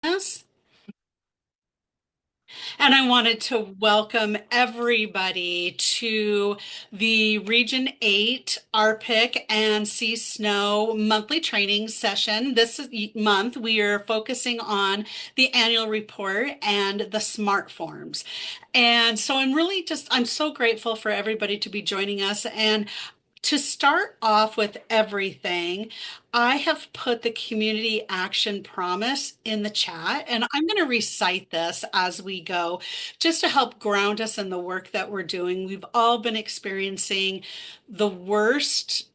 Jarvis. And I wanted to welcome everybody to the Region 8 RPIC and CSNOW monthly training session. Month, we are focusing on the annual report and the smart forms. And so I'm so grateful for everybody to be joining us. And to start off with everything, I have put the community action promise in the chat, and I'm going to recite this as we go just to help ground us in the work that we're doing. We've all been experiencing the worst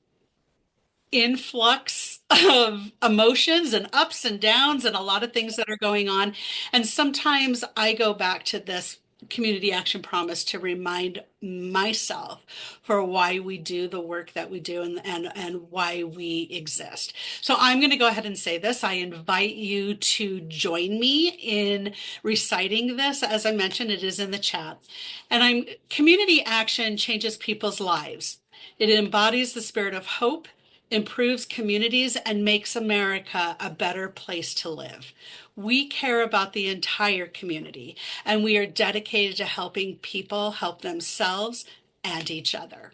influx of emotions and ups and downs and a lot of things that are going on. And sometimes I go back to this community action promise to remind myself for why we do the work that we do and why we exist. So I'm going to go ahead and say this. I invite you to join me in reciting this. As I mentioned, it is in the chat. Community action changes people's lives. It embodies the spirit of hope, improves communities, and makes America a better place to live. We care about the entire community, and we are dedicated to helping people help themselves and each other.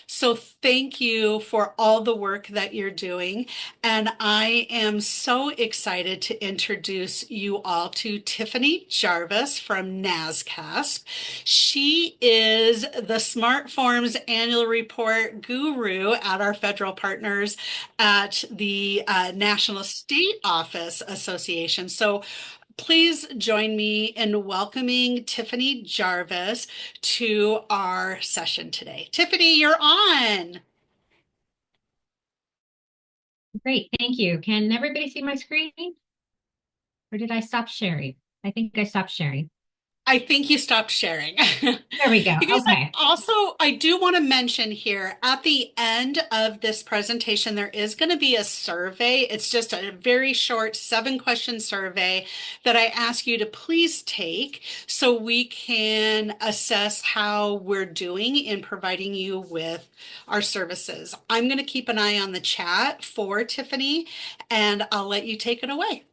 So thank you for all the work that you're doing. And I am so excited to introduce you all to Tiffany Jarvis from NASCSP. She is the Smart Forms Annual Report guru at our federal partners at the National State Office Association. So please join me in welcoming Tiffany Jarvis to our session today. Tiffany, you're on. Great, thank you. Can everybody see my screen? Or did I stop sharing? I think I stopped sharing. I think you stopped sharing. There we go. You guys, Okay. I do want to mention here at the end of this presentation, there is going to be a survey. It's just a very short 7-question survey that I ask you to please take so we can assess how we're doing in providing you with our services. I'm going to keep an eye on the chat for Tiffany, and I'll let you take it away.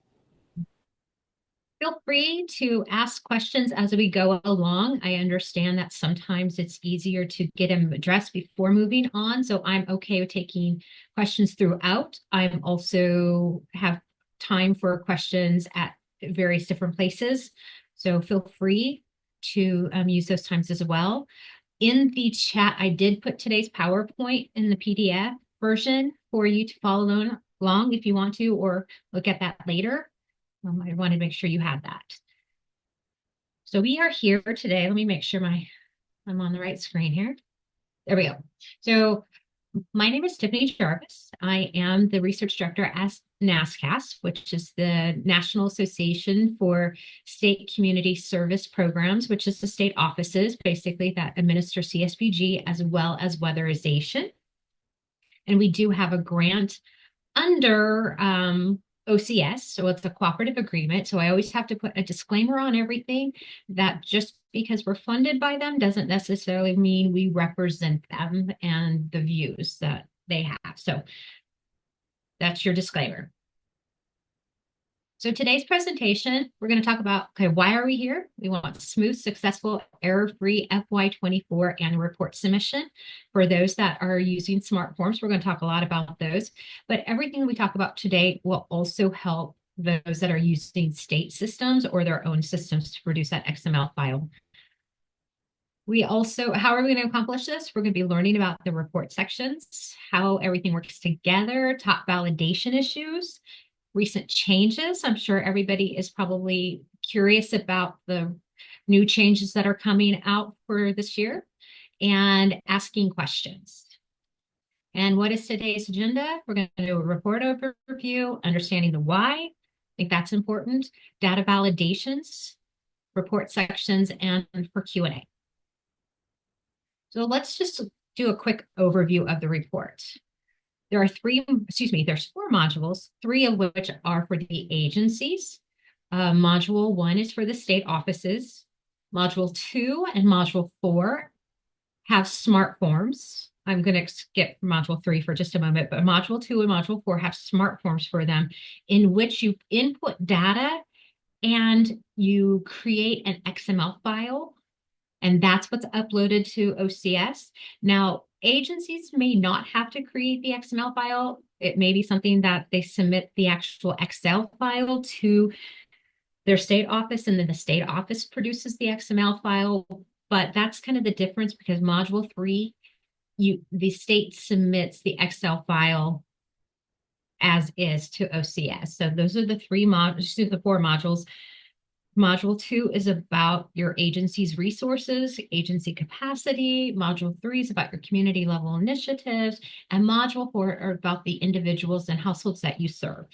Feel free to ask questions as we go along. I understand that sometimes it's easier to get them addressed before moving on, so I'm okay with taking questions throughout. I'm also have time for questions at various different places, so feel free to use those times as well. In the chat, I did put today's PowerPoint in the PDF version for you to follow along if you want to, or look at that later. I want to make sure you have that. So we are here today. Let me make sure I'm on the right screen here. There we go. So my name is Tiffany Jarvis. I am the research director at NASCSP, which is the National Association for State Community Service Programs, which is the state offices basically that administer CSBG as well as weatherization. And we do have a grant under OCS, so it's a cooperative agreement. So I always have to put a disclaimer on everything that just because we're funded by them doesn't necessarily mean we represent them and the views that they have. So that's your disclaimer. So today's presentation, we're going to talk about, okay, why are we here? We want smooth, successful, error-free FY24 annual report submission. For those that are using smart forms, we're going to talk a lot about those. But everything we talk about today will also help those that are using state systems or their own systems to produce that XML file. We also, how are we going to accomplish this? We're going to be learning about the report sections, how everything works together, top validation issues, recent changes. I'm sure everybody is probably curious about the new changes that are coming out for this year and asking questions. And what is today's agenda? We're going to do a report overview, understanding the why. I think that's important. Data validations, report sections, and for Q&A. So let's just do a quick overview of the report. There's 4 modules, 3 of which are for the agencies. Module 1 is for the state offices. Module 2 and Module 4 have smart forms. I'm going to skip Module 3 for just a moment, but Module 2 and Module 4 have smart forms for them in which you input data and you create an XML file, and that's what's uploaded to OCS. Now, agencies may not have to create the XML file. It may be something that they submit the actual Excel file to their state office, and then the state office produces the XML file. But that's kind of the difference, because Module 3, the state submits the Excel file as is to OCS. So those are the four modules. Module 2 is about your agency's resources, agency capacity. Module 3 is about your community level initiatives. And Module 4 are about the individuals and households that you serve.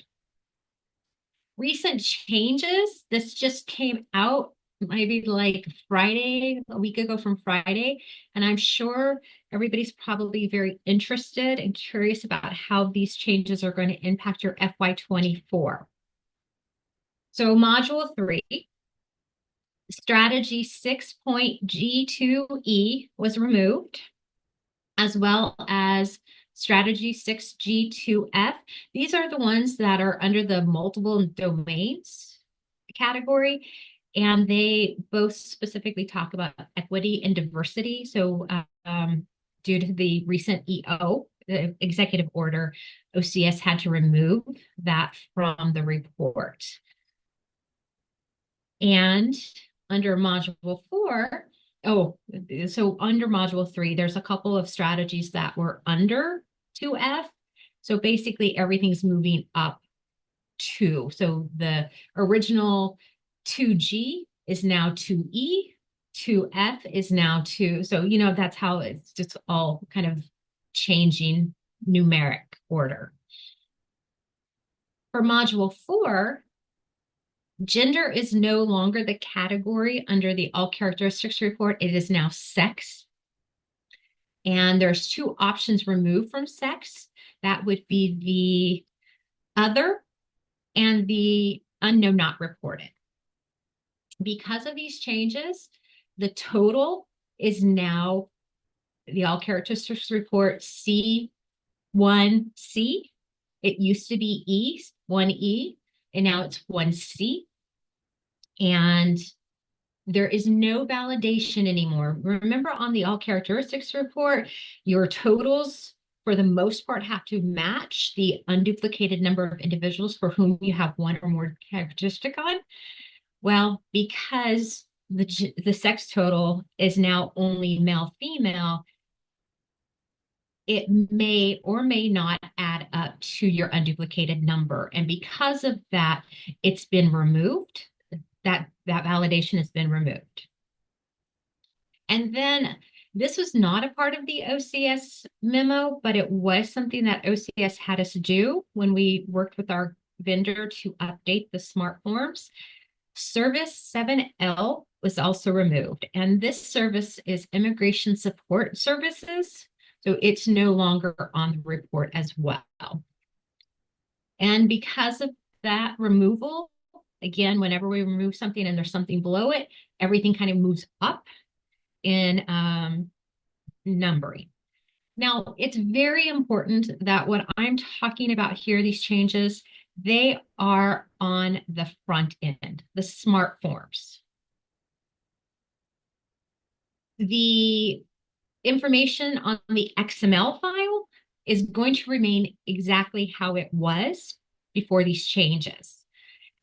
Recent changes, this just came out maybe like Friday, a week ago from Friday. And I'm sure everybody's probably very interested and curious about how these changes are going to impact your FY24. So Module 3, Strategy 6.G2E was removed, as well as Strategy 6G2F. These are the ones that are under the multiple domains category, and they both specifically talk about equity and diversity. So due to the recent EO, the executive order, OCS had to remove that from the report. And under Module 4, so under Module 3, there's a couple of strategies that were under 2F. So basically everything's moving up 2. So the original 2G is now 2E, 2F is now 2. So, that's how it's just all kind of changing numeric order. For Module 4, gender is no longer the category under the all characteristics report. It is now sex. And there's 2 options removed from sex. That would be the other and the unknown not reported. Because of these changes, the total is now the all characteristics report C1C. It used to be E, 1E, and now it's 1C. And there is no validation anymore. Remember, on the all characteristics report, your totals for the most part have to match the unduplicated number of individuals for whom you have one or more characteristic on. Well, because the sex total is now only male female, it may or may not add up to your unduplicated number. And because of that, it's been removed. That validation has been removed. And then this was not a part of the OCS memo, but it was something that OCS had us do when we worked with our vendor to update the smart forms. Service 7L was also removed, and this service is immigration support services. So it's no longer on the report as well. And because of that removal, again, whenever we remove something and there's something below it, everything kind of moves up in numbering. Now, it's very important that what I'm talking about here, these changes, they are on the front end, the smart forms. The information on the XML file is going to remain exactly how it was before these changes.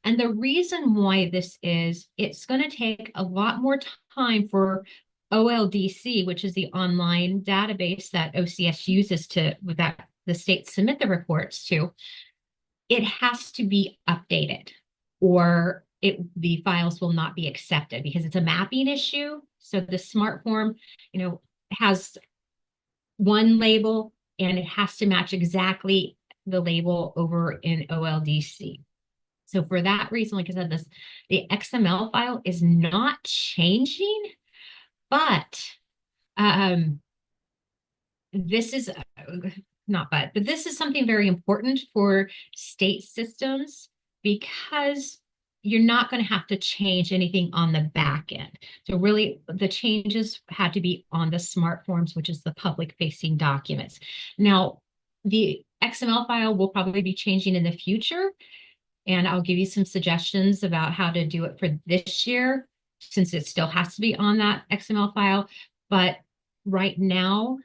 And the reason why this is, it's going to take a lot more time for OLDC, which is the online database that OCS uses that the states submit the reports to. It has to be updated, or the files will not be accepted because it's a mapping issue. So the smart form, has one label and it has to match exactly the label over in OLDC. So for that reason, like I said, the XML file is not changing, but this is this is something very important for state systems, because you're not going to have to change anything on the back end. So really, the changes had to be on the smart forms, which is the public-facing documents. Now, the XML file will probably be changing in the future, And I'll give you some suggestions about how to do it for this year, since it still has to be on that XML file. But right now,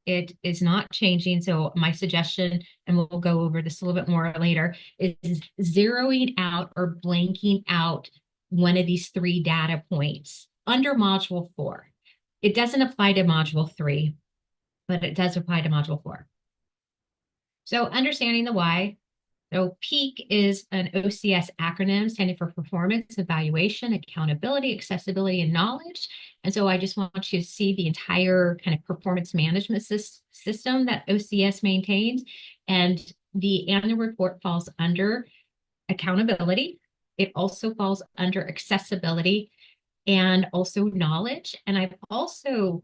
it is not changing. So my suggestion, and we'll go over this a little bit more later, is zeroing out or blanking out one of these three data points under Module 4. It doesn't apply to Module 3, but it does apply to Module 4. So understanding the why. So PEAK is an OCS acronym standing for Performance, Evaluation, Accountability, Accessibility, and Knowledge. And so I just want you to see the entire kind of performance management system that OCS maintains. And the annual report falls under accountability. It also falls under accessibility and also knowledge. And I've also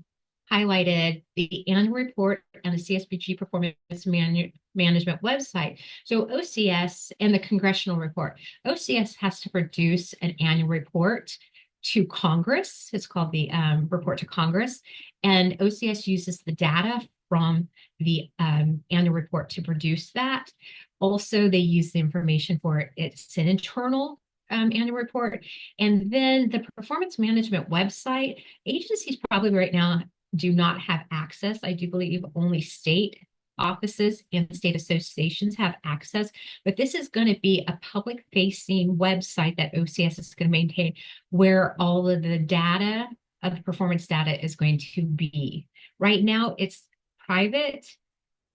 highlighted the annual report and the CSBG performance management website. So OCS and the congressional report. OCS has to produce an annual report to Congress. It's called the report to Congress. And OCS uses the data from the annual report to produce that. Also, they use the information for it. It's an internal annual report. And then the performance management website, agencies probably right now do not have access. I do believe only state offices and state associations have access, but this is going to be a public facing website that OCS is going to maintain, where all of the data of the performance data is going to be. Right now it's private,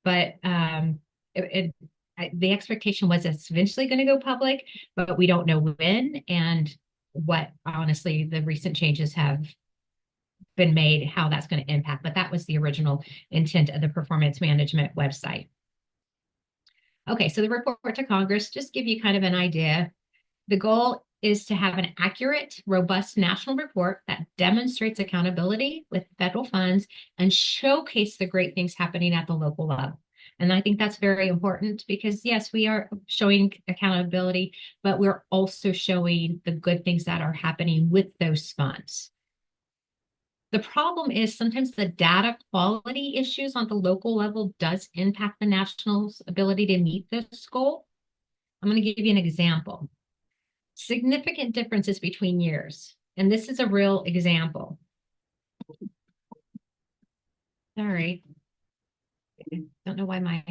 but the expectation was it's eventually going to go public, but we don't know when and what, honestly, the recent changes have been made, how that's going to impact. But that was the original intent of the performance management website. Okay, so the report to Congress, just give you kind of an idea. The goal is to have an accurate, robust national report that demonstrates accountability with federal funds and showcase the great things happening at the local level. And I think that's very important because, yes, we are showing accountability, but we're also showing the good things that are happening with those funds. The problem is sometimes the data quality issues on the local level does impact the national's ability to meet this goal. I'm going to give you an example. Significant differences between years. And this is a real example. Sorry. I don't know why my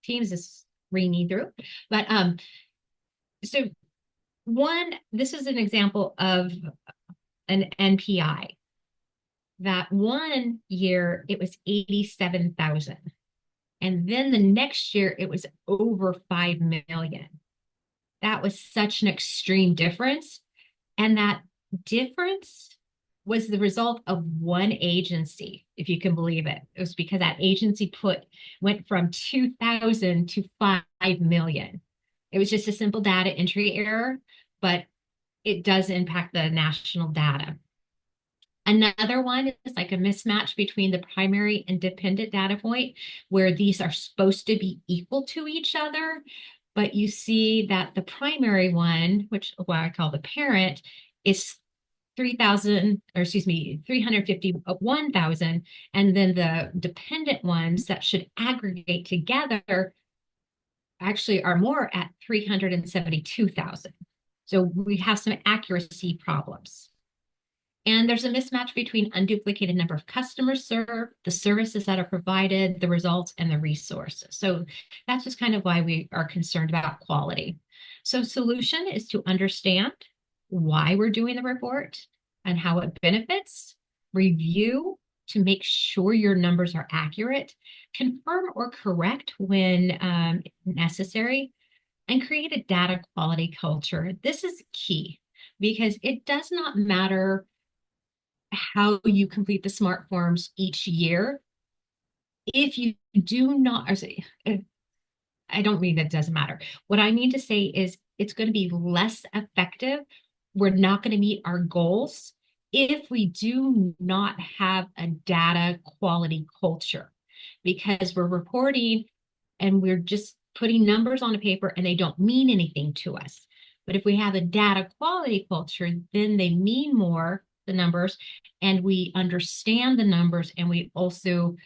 Teams is ringing through. But so this is an example of an NPI. That one year it was 87,000. And then the next year it was over 5 million. That was such an extreme difference. And that difference was the result of one agency, if you can believe it. It was because that agency went from 2,000 to 5 million. It was just a simple data entry error, but it does impact the national data. Another one is like a mismatch between the primary and dependent data point, where these are supposed to be equal to each other. But you see that the primary one, which what I call the parent, is 351,000. And then the dependent ones that should aggregate together actually are more at 372,000. So we have some accuracy problems. And there's a mismatch between unduplicated number of customers served, the services that are provided, the results, and the resources. So that's just kind of why we are concerned about quality. So solution is to understand why we're doing the report and how it benefits, review to make sure your numbers are accurate, confirm or correct when necessary, and create a data quality culture. This is key because it does not matter how you complete the SMART forms each year. If you do not, I don't mean that it doesn't matter. What I mean to say is it's going to be less effective. We're not going to meet our goals if we do not have a data quality culture, because we're reporting and we're just putting numbers on a paper and they don't mean anything to us. But if we have a data quality culture, then they mean more, the numbers, and we understand the numbers, and we also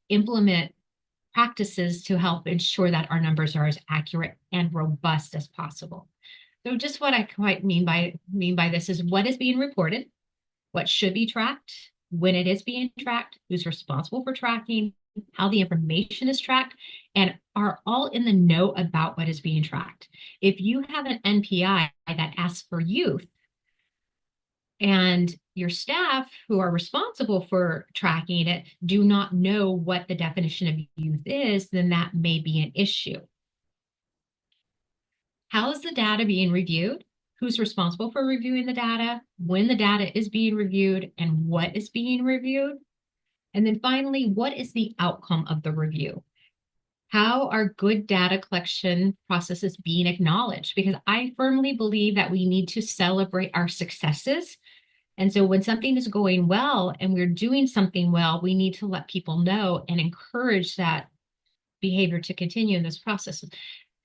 implement practices to help ensure that our numbers are as accurate and robust as possible. So just what I quite mean by this is what is being reported, what should be tracked, when it is being tracked, who's responsible for tracking, how the information is tracked, and are all in the know about what is being tracked. If you have an NPI that asks for youth and your staff who are responsible for tracking it do not know what the definition of youth is, then that may be an issue. How is the data being reviewed? Who's responsible for reviewing the data? When the data is being reviewed and what is being reviewed? And then finally, what is the outcome of the review? How are good data collection processes being acknowledged? Because I firmly believe that we need to celebrate our successes. And so when something is going well and we're doing something well, we need to let people know and encourage that behavior to continue in this process.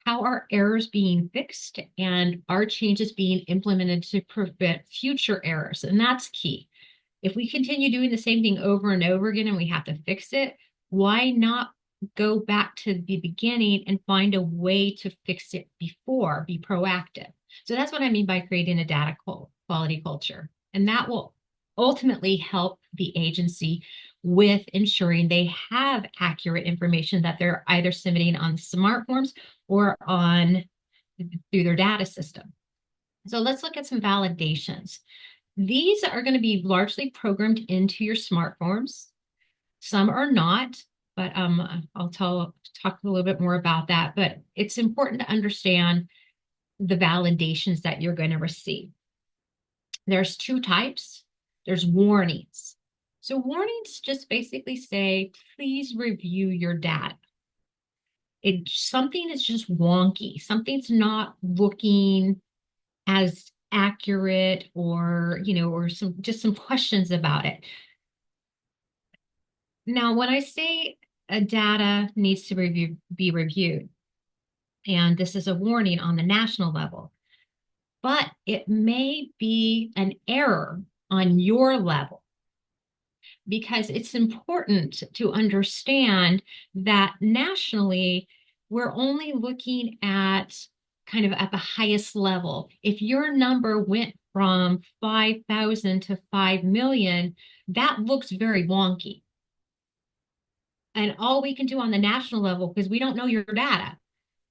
How are errors being fixed and are changes being implemented to prevent future errors? And that's key. If we continue doing the same thing over and over again and we have to fix it, why not go back to the beginning and find a way to fix it before, be proactive? So that's what I mean by creating a data quality culture. And that will ultimately help the agency with ensuring they have accurate information that they're either submitting on smart forms or on through their data system. So let's look at some validations. These are going to be largely programmed into your smart forms. Some are not, but I'll talk a little bit more about that. But it's important to understand the validations that you're going to receive. There's two types. There's warnings. So warnings just basically say, please review your data. Something is just wonky. Something's not looking as accurate, or or some questions about it. Now, when I say a data needs to be reviewed, and this is a warning on the national level, but it may be an error on your level, because it's important to understand that nationally, we're only looking at kind of at the highest level. If your number went from 5,000 to 5 million, that looks very wonky. And all we can do on the national level, because we don't know your data,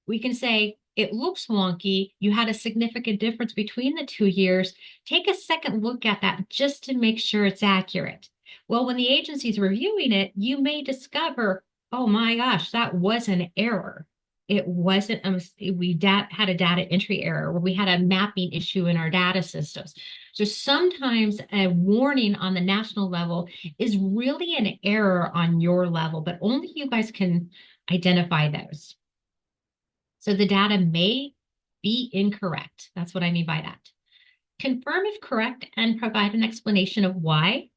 we can say, it looks wonky. You had a significant difference between the 2 years. Take a second look at that just to make sure it's accurate. Well, when the agency's reviewing it, you may discover, oh my gosh, that was an error. It wasn't, we had a data entry error, or we had a mapping issue in our data systems. So sometimes a warning on the national level is really an error on your level, but only you guys can identify those. So the data may be incorrect. That's what I mean by that. Confirm if correct and provide an explanation of why,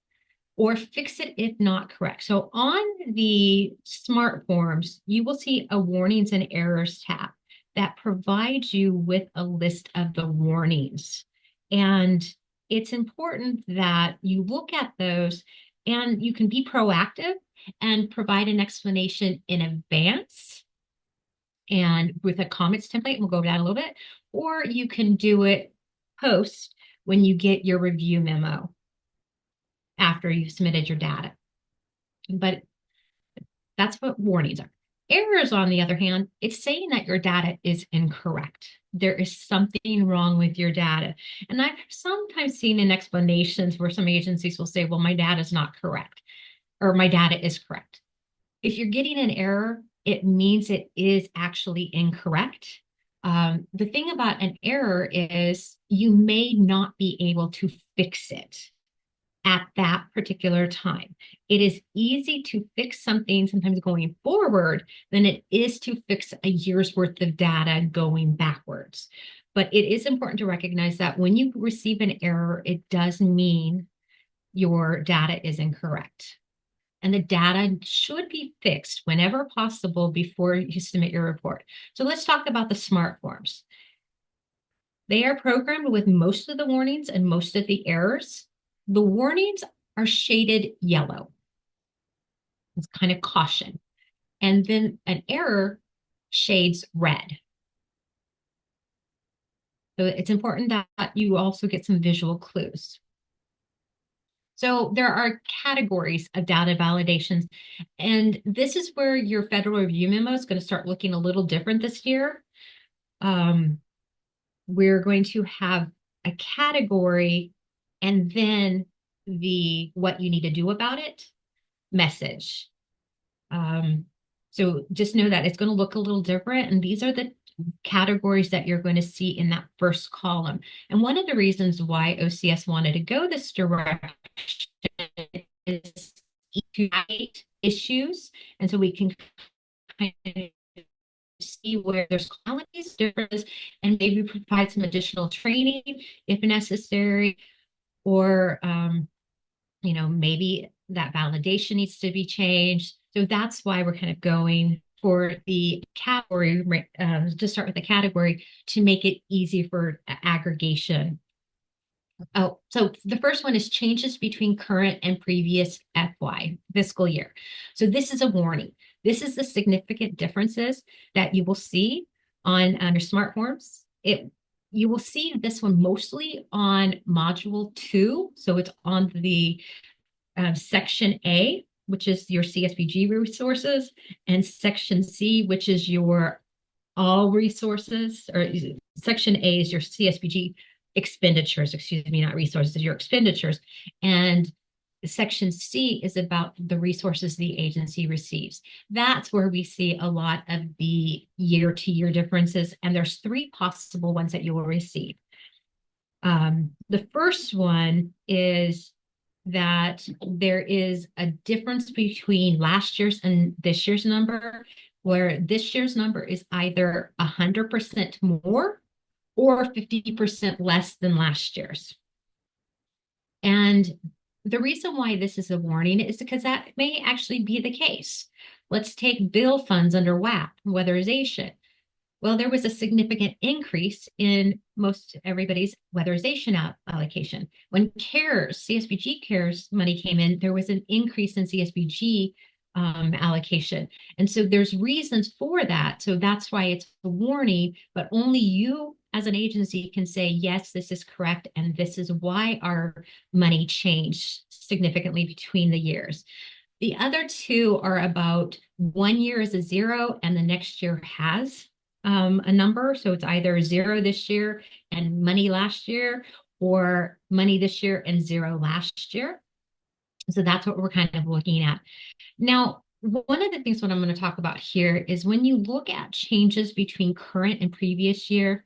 or fix it if not correct. So on the smart forms, you will see a warnings and errors tab that provides you with a list of the warnings. And it's important that you look at those and you can be proactive and provide an explanation in advance and with a comments template. We'll go over that a little bit, or you can do it post when you get your review memo after you've submitted your data. But that's what warnings are. Errors, on the other hand, it's saying that your data is incorrect. There is something wrong with your data. And I've sometimes seen in explanations where some agencies will say, well, my data is not correct, or my data is correct. If you're getting an error, it means it is actually incorrect. The thing about an error is you may not be able to fix it at that particular time. It is easy to fix something sometimes going forward than it is to fix a year's worth of data going backwards. But it is important to recognize that when you receive an error, it does mean your data is incorrect. And the data should be fixed whenever possible before you submit your report. So let's talk about the smart forms. They are programmed with most of the warnings and most of the errors. The warnings are shaded yellow. It's kind of caution. and then an error shades red. So it's important that you also get some visual clues. So there are categories of data validations, and this is where your federal review memo is going to start looking a little different this year. We're going to have a category and then the what you need to do about it message. So just know that it's going to look a little different, and these are the categories that you're going to see in that first column. And one of the reasons why OCS wanted to go this direction is to create issues, and so we can kind of see where there's qualities differences and maybe provide some additional training if necessary, or maybe that validation needs to be changed. So that's why we're kind of going for the category, to start with the category to make it easy for aggregation. Oh, so the first one is changes between current and previous FY fiscal year. So this is a warning. This is the significant differences that you will see on your smart forms. You will see this one mostly on module 2. So it's on the section A, which is your CSBG resources, and section C, which is your all resources, or section A is your CSBG expenditures, excuse me, not resources, your expenditures. And section C is about the resources the agency receives. That's where we see a lot of the year-to-year differences, and there's 3 possible ones that you will receive. The first one is that there is a difference between last year's and this year's number, where this year's number is either 100% more or 50% less than last year's. And the reason why this is a warning is because that may actually be the case. Let's take bill funds under WAP, weatherization. Well, there was a significant increase in most everybody's weatherization allocation. When CARES, CSBG CARES money came in, there was an increase in CSBG allocation. And so there's reasons for that. So that's why it's a warning, but only you as an agency can say, yes, this is correct. And this is why our money changed significantly between the years. The other 2 are about 1 year is a 0 and the next year has a number. So it's either 0 this year and money last year, or money this year and 0 last year. So that's what we're kind of looking at. Now, one of the things what I'm going to talk about here is when you look at changes between current and previous year,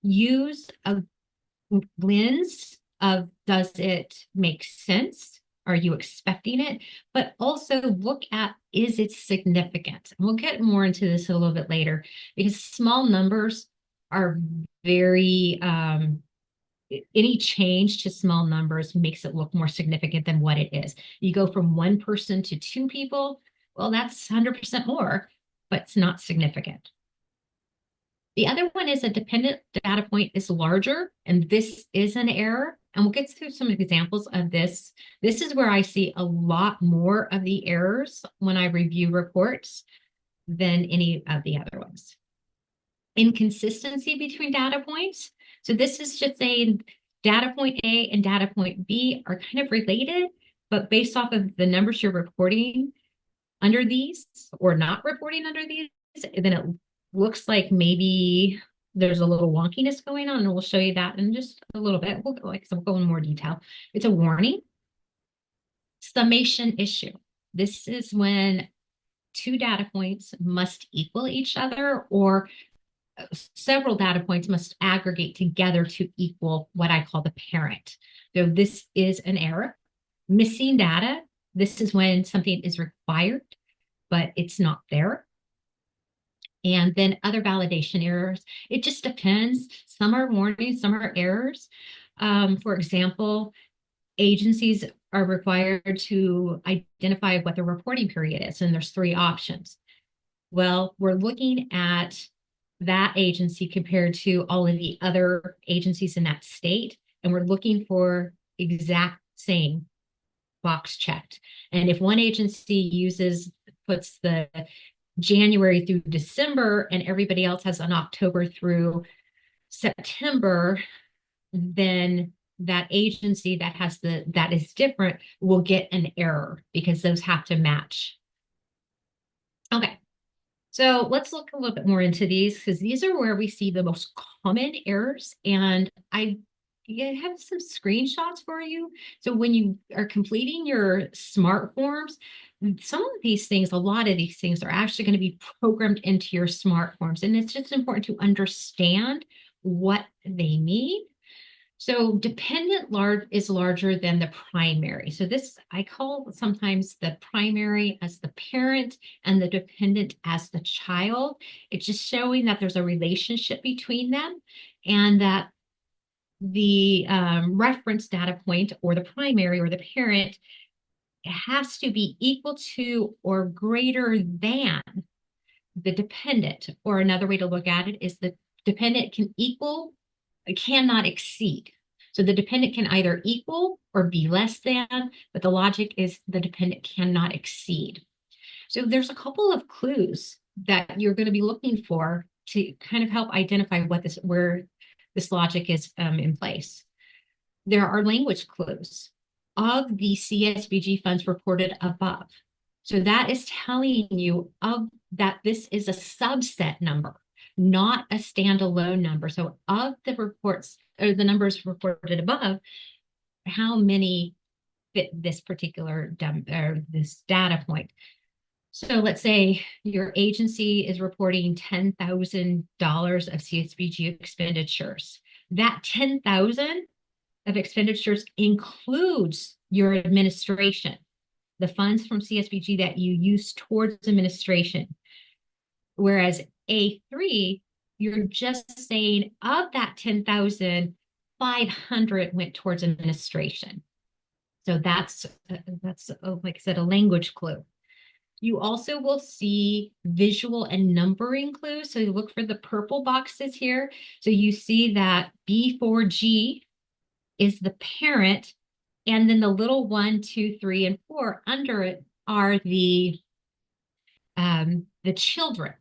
use a lens of, does it make sense? Are you expecting it? But also look at, is it significant? And we'll get more into this a little bit later, because small numbers are very, any change to small numbers makes it look more significant than what it is. You go from 1 person to 2 people, well, that's 100% more, but it's not significant. The other one is a dependent data point is larger, and this is an error. And we'll get through some examples of this. This is where I see a lot more of the errors when I review reports than any of the other ones. Inconsistency between data points. So this is just saying data point A and data point B are kind of related, but based off of the numbers you're reporting under these or not reporting under these, then it looks like maybe there's a little wonkiness going on, and we'll show you that in just a little bit. We'll go in more detail. It's a warning. Summation issue. This is when 2 data points must equal each other, or several data points must aggregate together to equal what I call the parent. So this is an error. Missing data. This is when something is required, but it's not there. And then other validation errors. It just depends. Some are warnings, some are errors. For example, agencies are required to identify what the reporting period is, and there's 3 options. Well, we're looking at that agency compared to all of the other agencies in that state, and we're looking for exact same box checked. And if one agency puts the January through December and everybody else has an October through September, then that agency that is different will get an error because those have to match. Okay. So let's look a little bit more into these because these are where we see the most common errors. And I have some screenshots for you. So when you are completing your smart forms, some of these things, a lot of these things are actually going to be programmed into your smart forms. And it's just important to understand what they mean. So dependent is larger than the primary. So this I call sometimes the primary as the parent and the dependent as the child. It's just showing that there's a relationship between them and that the reference data point or the primary or the parent has to be equal to or greater than the dependent. Or another way to look at it is the dependent cannot exceed. So the dependent can either equal or be less than, but the logic is the dependent cannot exceed. So there's a couple of clues that you're going to be looking for to kind of help identify where this logic is in place. There are language clues of the CSBG funds reported above. So that is telling you that this is a subset number, not a standalone number. So of the reports or the numbers reported above, how many fit this particular or this data point? So let's say your agency is reporting $10,000 of CSBG expenditures. That 10,000 of expenditures includes your administration, the funds from CSBG that you use towards administration. Whereas A3, you're just saying of that 10,000, 500 went towards administration. So that's like I said, a language clue. You also will see visual and numbering clues. So you look for the purple boxes here. So you see that B4G is the parent, and then the little 1, 2, 3, and 4 under it are the children.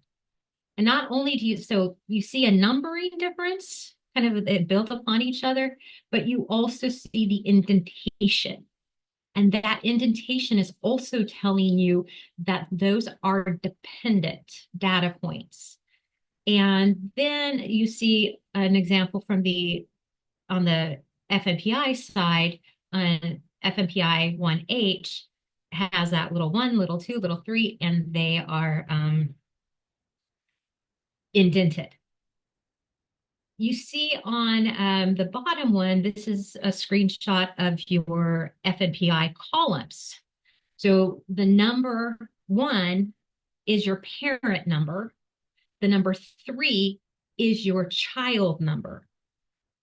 And not only so you see a numbering difference, kind of it built upon each other, but you also see the indentation. And that indentation is also telling you that those are dependent data points. And then you see an example on the FMPI side, on FMPI 1H has that little 1, little 2, little 3, and they are indented. You see on the bottom one, this is a screenshot of your FMPI columns. So the number 1 is your parent number. The number 3 is your child number.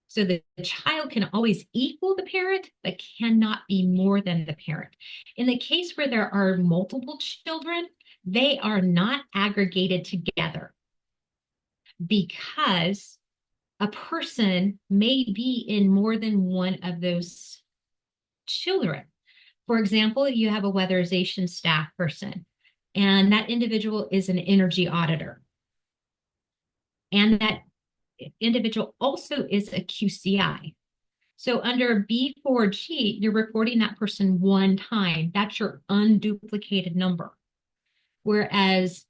So the child can always equal the parent, but cannot be more than the parent. In the case where there are multiple children, they are not aggregated together because a person may be in more than one of those children. For example, you have a weatherization staff person, and that individual is an energy auditor. And that individual also is a QCI. So under B4G, you're reporting that person one time. That's your unduplicated number. Whereas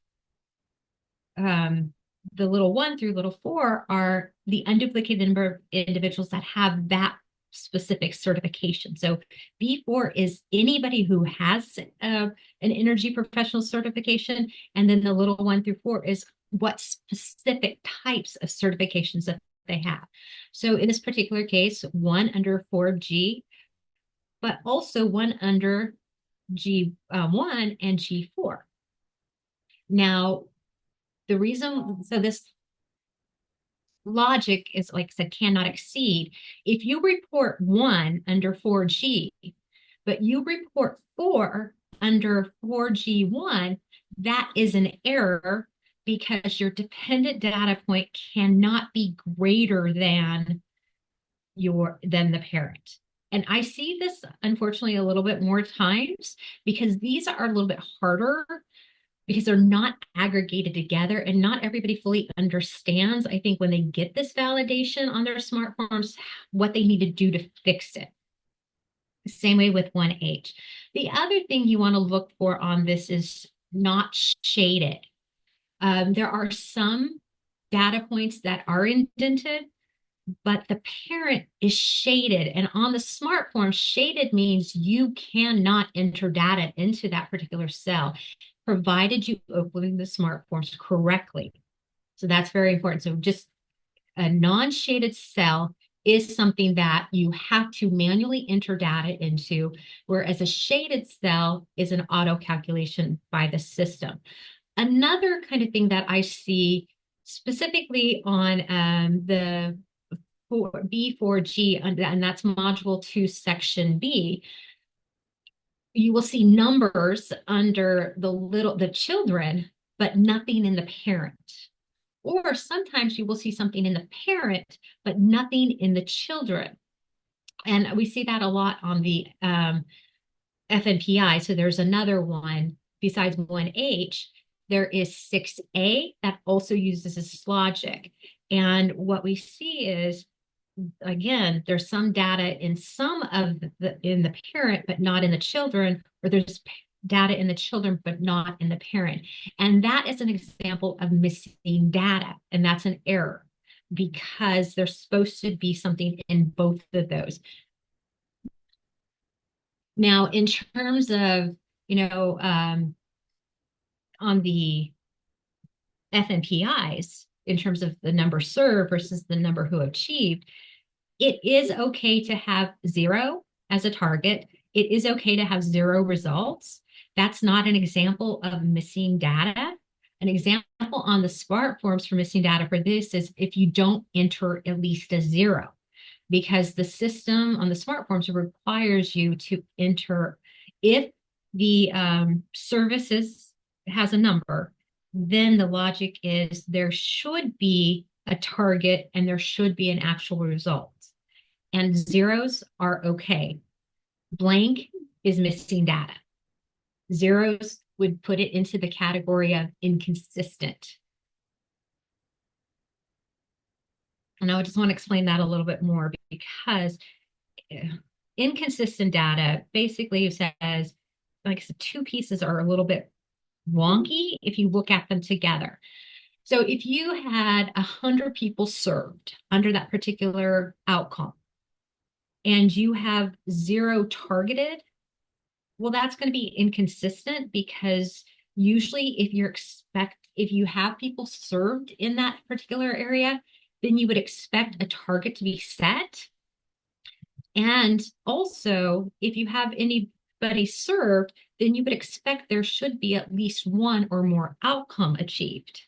the little 1 through little 4 are the unduplicated number of individuals that have that specific certification. So B4 is anybody who has an energy professional certification, and then the little 1 through 4 is what specific types of certifications that they have. So in this particular case, 1 under 4G, but also 1 under G1 and G4. Now, the reason, so this logic is, like I said, cannot exceed. If you report 1 under 4G, but you report 4 under 4G1, that is an error because your dependent data point cannot be greater than the parent. And I see this, unfortunately, a little bit more times because these are a little bit harder because they're not aggregated together and not everybody fully understands, I think, when they get this validation on their smart forms, what they need to do to fix it. Same way with 1H. The other thing you want to look for on this is not shaded. There are some data points that are indented, but the parent is shaded. And on the smart form, shaded means you cannot enter data into that particular cell, provided you open the smart forms correctly. So that's very important. So just a non-shaded cell is something that you have to manually enter data into, whereas a shaded cell is an auto calculation by the system. Another kind of thing that I see specifically on the B4G, and that's module 2, section B, you will see numbers under the children, but nothing in the parent. Or sometimes you will see something in the parent, but nothing in the children. And we see that a lot on the FNPI. So there's another one besides 1H. There is 6A that also uses this logic. And what we see is, again, there's some data in the parent, but not in the children, or there's data in the children, but not in the parent. And that is an example of missing data. And that's an error because there's supposed to be something in both of those. Now, in terms of, on the FNPIs, in terms of the number served versus the number who achieved, it is okay to have 0 as a target. It is okay to have 0 results. That's not an example of missing data. An example on the SMART forms for missing data for this is if you don't enter at least a 0, because the system on the SMART forms requires you to enter, if the services has a number, then the logic is there should be a target and there should be an actual result. And zeros are okay. Blank is missing data. Zeros would put it into the category of inconsistent. And I just want to explain that a little bit more, because inconsistent data basically says, like I said, 2 pieces are a little bit wonky if you look at them together. So if you had 100 people served under that particular outcome and you have 0 targeted, well, that's going to be inconsistent, because usually if you have people served in that particular area, then you would expect a target to be set. And also, if you have anybody served, then you would expect there should be at least 1 or more outcome achieved.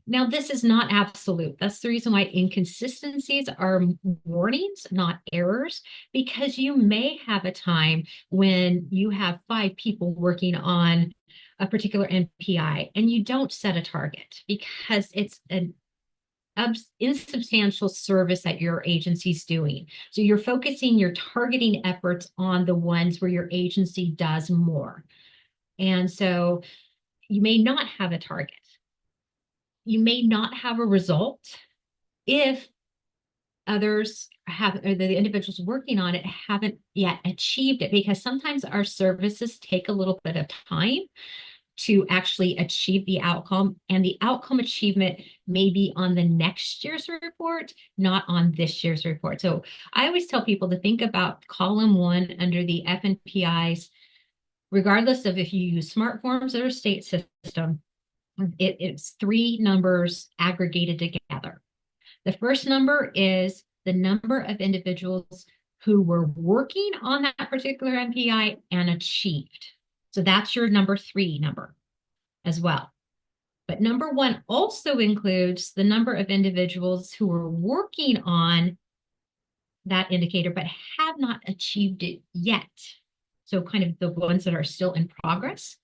Now, this is not absolute. That's the reason why inconsistencies are warnings, not errors, because you may have a time when you have 5 people working on a particular NPI and you don't set a target because it's an insubstantial service that your agency's doing. So you're focusing your targeting efforts on the ones where your agency does more. And so you may not have a target. You may not have a result if others have, or the individuals working on it haven't yet achieved it, because sometimes our services take a little bit of time to actually achieve the outcome, and the outcome achievement may be on the next year's report, not on this year's report. So I always tell people to think about column 1 under the FNPIs, regardless of if you use smart forms or state system. It's 3 numbers aggregated together. The first number is the number of individuals who were working on that particular NPI and achieved. So that's your number 3 number as well. But number 1 also includes the number of individuals who were working on that indicator but have not achieved it yet. So kind of the ones that are still in progress.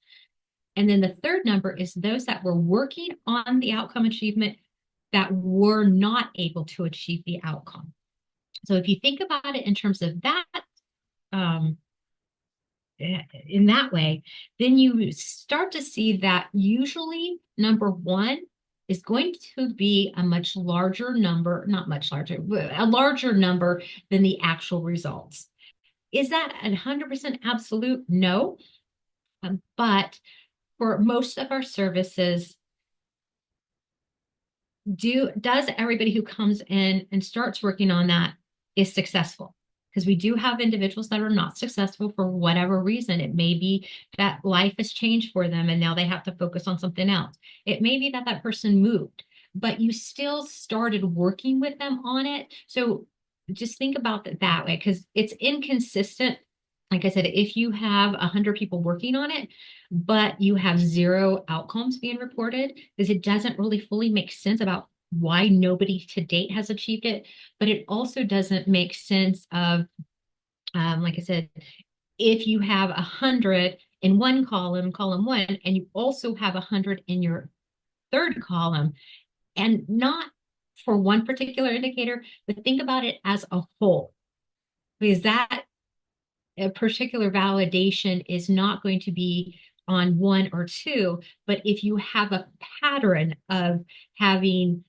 And then the third number is those that were working on the outcome achievement that were not able to achieve the outcome. So if you think about it in terms of that in that way, then you start to see that usually number one is going to be a much larger number, not much larger, but a larger number than the actual results. Is that 100% absolute? No. But for most of our services, does everybody who comes in and starts working on that is successful? Because we do have individuals that are not successful for whatever reason. It may be that life has changed for them and now they have to focus on something else. It may be that that person moved, but you still started working with them on it. So just think about it that way, because it's inconsistent. Like I said, if you have 100 people working on it, but you have 0 outcomes being reported, because it doesn't really fully make sense about why nobody to date has achieved it. But it also doesn't make sense of, like I said, if you have 100 in one column, column one, and you also have 100 in your third column, and not for one particular indicator, but think about it as a whole, because that a particular validation is not going to be on 1 or 2, but if you have a pattern of having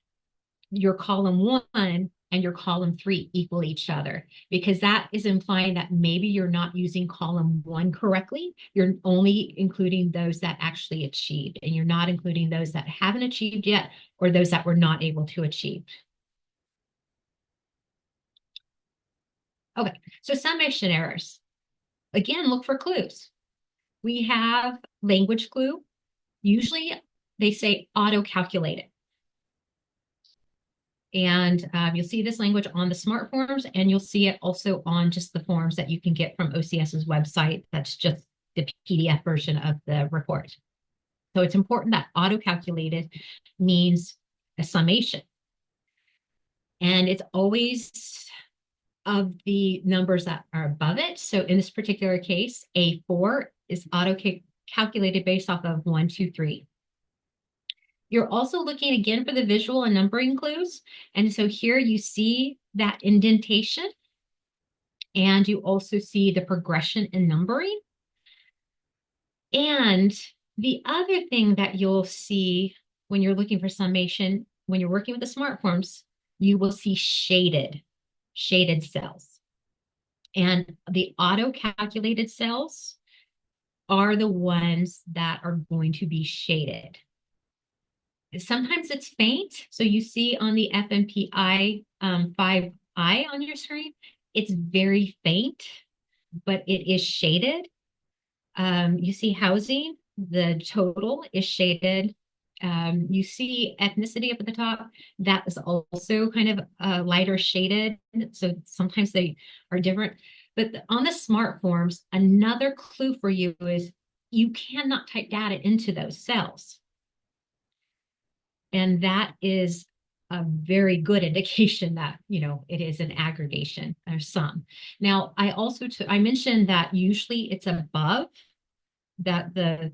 your column 1 and your column 3 equal each other, because that is implying that maybe you're not using column 1 correctly. You're only including those that actually achieved, and you're not including those that haven't achieved yet or those that were not able to achieve. Okay, so summation errors. Again, look for clues. We have language clue. Usually they say auto-calculated. And you'll see this language on the smart forms, and you'll see it also on just the forms that you can get from OCS's website. That's just the PDF version of the report. So it's important that auto-calculated means a summation. And it's always of the numbers that are above it. So in this particular case, A4 is auto-calculated based off of 1, 2, 3. You're also looking again for the visual and numbering clues. And so here you see that indentation, and you also see the progression in numbering. And the other thing that you'll see when you're looking for summation, when you're working with the smart forms, you will see shaded cells. And the auto-calculated cells are the ones that are going to be shaded. Sometimes it's faint. So you see on the FMPI 5I on your screen, it's very faint, but it is shaded. You see housing, the total is shaded. You see ethnicity up at the top, that is also kind of lighter shaded. So sometimes they are different. But on the smart forms, another clue for you is you cannot type data into those cells. And that is a very good indication that, it is an aggregation or sum. Now, I mentioned that usually it's above, that the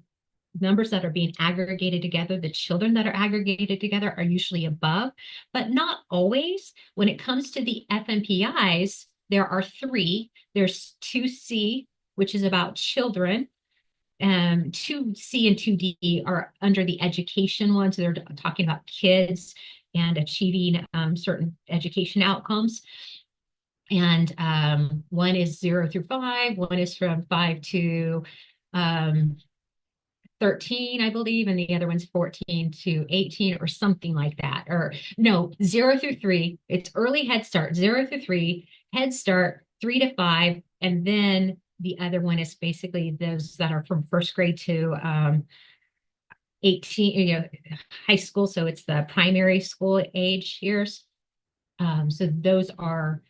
numbers that are being aggregated together, the children that are aggregated together are usually above, but not always. When it comes to the FMPIs, there are 3. There's 2C, which is about children. 2C and 2D are under the education one. So they're talking about kids and achieving certain education outcomes. And one is 0 through 5, one is from 5 to 13, I believe, and the other one's 14 to 18 or something like that. Or no, 0 through 3. It's early Head Start, 0 through 3, Head Start, 3 to 5, and then the other one is basically those that are from first grade to 18, high school. So it's the primary school age years. So those are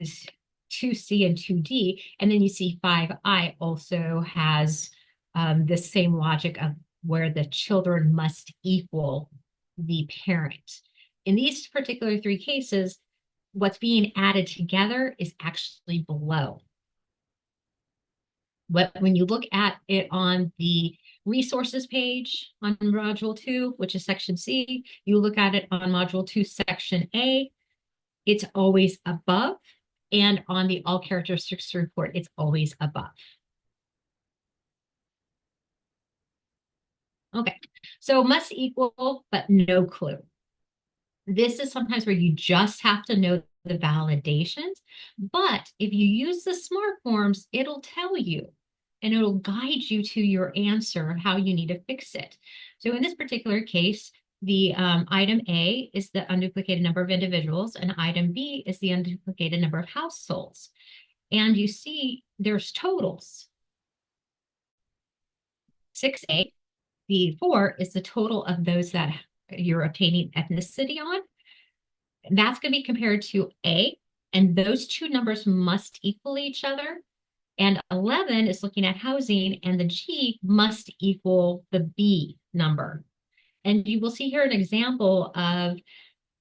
2C and 2D. And then you see 5I also has the same logic of where the children must equal the parent. In these particular 3 cases, what's being added together is actually below. When you look at it on the resources page on module 2, which is section C, you look at it on module 2, section A, it's always above. And on the all characteristics report, it's always above. Okay. So must equal, but no clue. This is sometimes where you just have to know the validations. But if you use the smart forms, it'll tell you and it'll guide you to your answer of how you need to fix it. So in this particular case, the item A is the unduplicated number of individuals, and item B is the unduplicated number of households. And you see there's totals. 6A, the 4 is the total of those that you're obtaining ethnicity on. That's going to be compared to A, and those two numbers must equal each other. And 11 is looking at housing, and the G must equal the B number. And you will see here an example of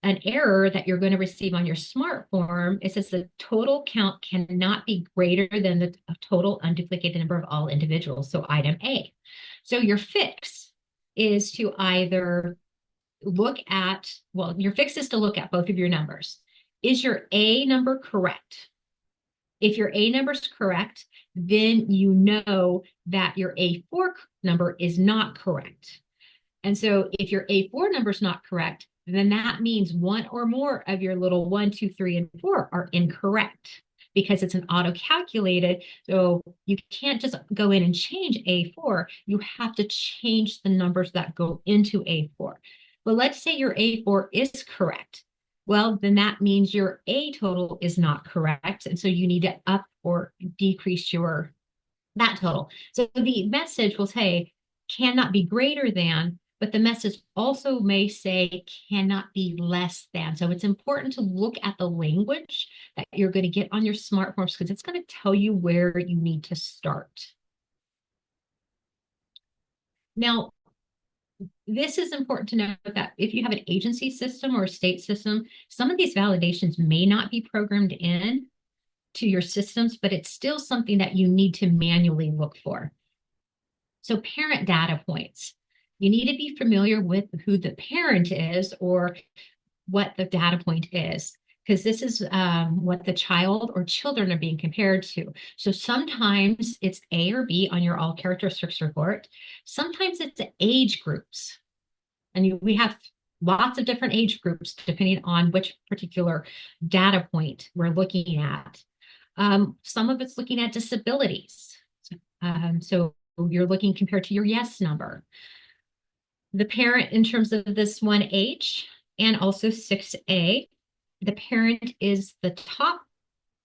an error that you're going to receive on your smart form. It says the total count cannot be greater than the total unduplicated number of all individuals. So item A. So your fix is to either look at, well, your fix is to look at both of your numbers. Is your A number correct? If your A number is correct, then you know that your A4 number is not correct. And so if your A4 number is not correct, then that means one or more of your little 1, 2, 3, and 4 are incorrect because it's an auto-calculated. So you can't just go in and change A4. You have to change the numbers that go into A4. But let's say your A4 is correct. Well, then that means your A total is not correct. And so you need to up or decrease that total. So the message will say cannot be greater than, but the message also may say cannot be less than. So it's important to look at the language that you're going to get on your smart forms because it's going to tell you where you need to start. Now, this is important to note that if you have an agency system or a state system, some of these validations may not be programmed in to your systems, but it's still something that you need to manually look for. So parent data points. You need to be familiar with who the parent is or what the data point is, because this is what the child or children are being compared to. So sometimes it's A or B on your all characteristics report. Sometimes it's age groups. And we have lots of different age groups depending on which particular data point we're looking at. Some of it's looking at disabilities. So you're looking compared to your yes number. The parent in terms of this 1H and also 6A, the parent is the top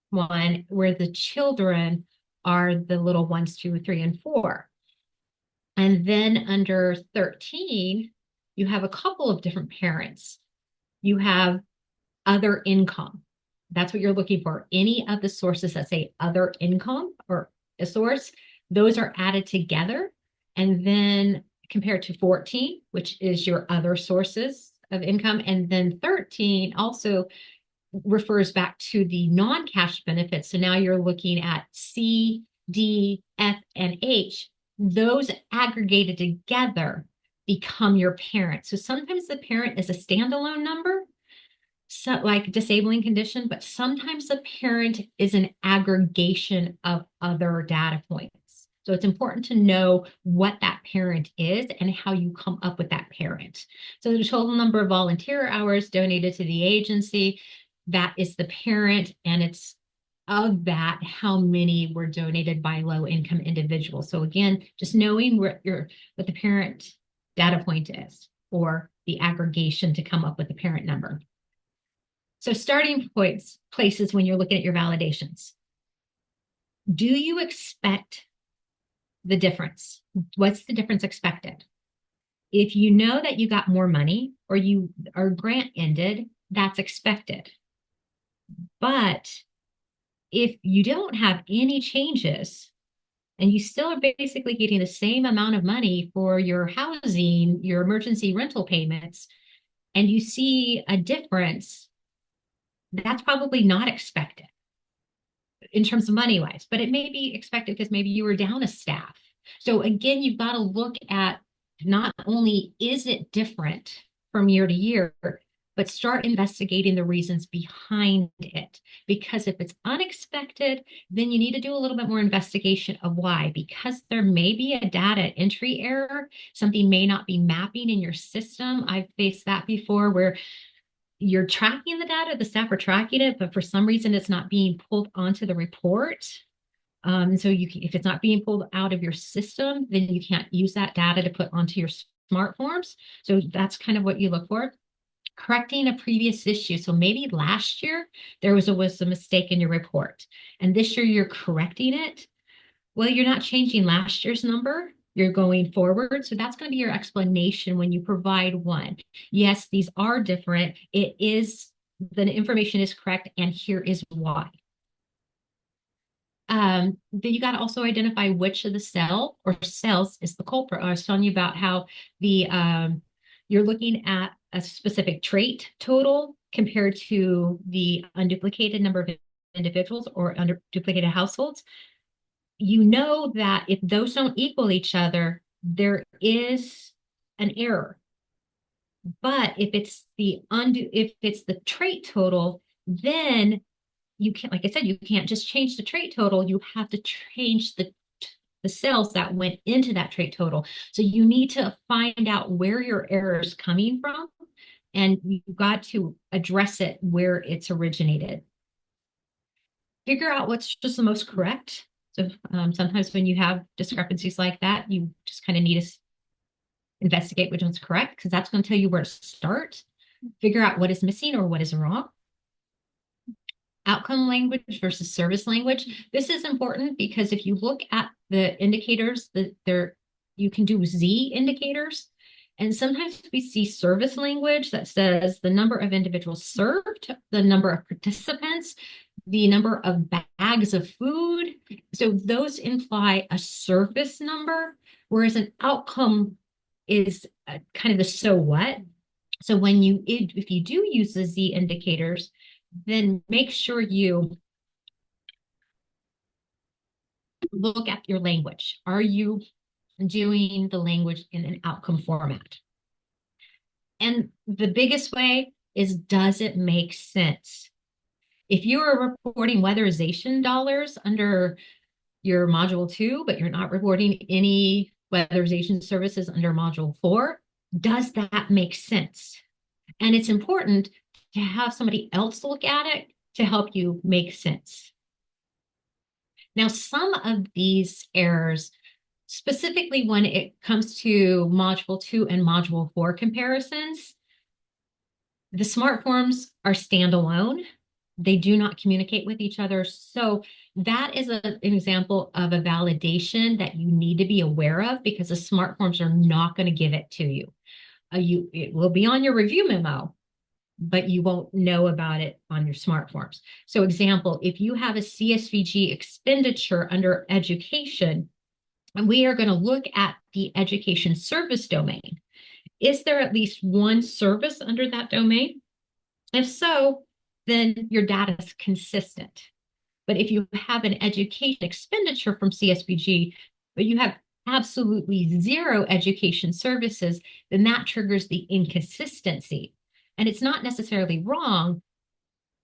one where the children are the little 1s, 2, 3, and 4. And then under 13, you have a couple of different parents. You have other income. That's what you're looking for. Any of the sources that say other income or a source, those are added together. And then compared to 14, which is your other sources of income. And then 13 also refers back to the non-cash benefits. So now you're looking at C, D, F, and H. Those aggregated together become your parent. So sometimes the parent is a standalone number, so like disabling condition, but sometimes the parent is an aggregation of other data points. So it's important to know what that parent is and how you come up with that parent. So the total number of volunteer hours donated to the agency, that is the parent, and it's of that, how many were donated by low-income individuals. So again, just knowing what the parent data point is, or the aggregation to come up with the parent number. So starting points, places when you're looking at your validations. Do you expect the difference? What's the difference expected? If you know that you got more money or you are grant ended, that's expected. But if you don't have any changes and you still are basically getting the same amount of money for your housing, your emergency rental payments, and you see a difference, that's probably not expected in terms of money wise, but it may be expected because maybe you were down a staff. So again, you've got to look at not only is it different from year to year, but start investigating the reasons behind it. Because if it's unexpected, then you need to do a little bit more investigation of why. Because there may be a data entry error, something may not be mapping in your system. I've faced that before where you're tracking the data, the staff are tracking it, but for some reason it's not being pulled onto the report. And so if it's not being pulled out of your system, then you can't use that data to put onto your smart forms. So that's kind of what you look for. Correcting a previous issue. So maybe last year there was a mistake in your report, and this year you're correcting it. Well, you're not changing last year's number. You're going forward. So that's going to be your explanation when you provide one. Yes, these are different. The information is correct, and here is why. Then you got to also identify which of the cell or cells is the culprit. I was telling you about how you're looking at a specific trait total compared to the unduplicated number of individuals or unduplicated households. You know that if those don't equal each other, there is an error. But if it's the trait total, then you can't, like I said, you can't just change the trait total. You have to change the cells that went into that trait total. So you need to find out where your error is coming from, and you've got to address it where it's originated. Figure out what's just the most correct. So sometimes when you have discrepancies like that, you just kind of need to investigate which one's correct, because that's going to tell you where to start. Figure out what is missing or what is wrong. Outcome language versus service language. This is important because if you look at the indicators, you can do Z indicators. And sometimes we see service language that says the number of individuals served, the number of participants, the number of bags of food. So those imply a service number, whereas an outcome is kind of the so what. So if you do use the Z indicators, then make sure you look at your language. Are you doing the language in an outcome format? And the biggest way is, does it make sense? If you are reporting weatherization dollars under your module 2, but you're not reporting any weatherization services under module 4, does that make sense? And it's important to have somebody else look at it to help you make sense. Now, some of these errors, specifically when it comes to module 2 and module 4 comparisons, the smart forms are standalone. They do not communicate with each other. So that is an example of a validation that you need to be aware of, because the smart forms are not going to give it to you. It will be on your review memo, but you won't know about it on your smart forms. So example, if you have a CSBG expenditure under education, and we are going to look at the education service domain, is there at least one service under that domain? If so, then your data is consistent. But if you have an education expenditure from CSBG, but you have absolutely zero education services, then that triggers the inconsistency. And it's not necessarily wrong.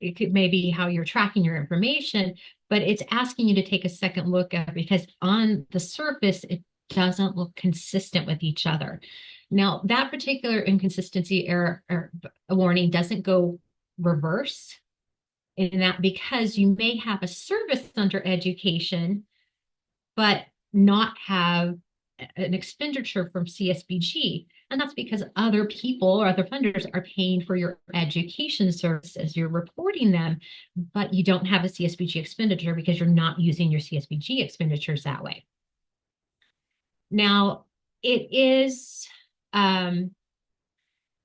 It could maybe how you're tracking your information, but it's asking you to take a second look at it, because on the surface, it doesn't look consistent with each other. Now, that particular inconsistency error or warning doesn't go reverse in that, because you may have a service under education, but not have an expenditure from CSBG. And that's because other people or other funders are paying for your education services. You're reporting them, but you don't have a CSBG expenditure because you're not using your CSBG expenditures that way. Now, it is, some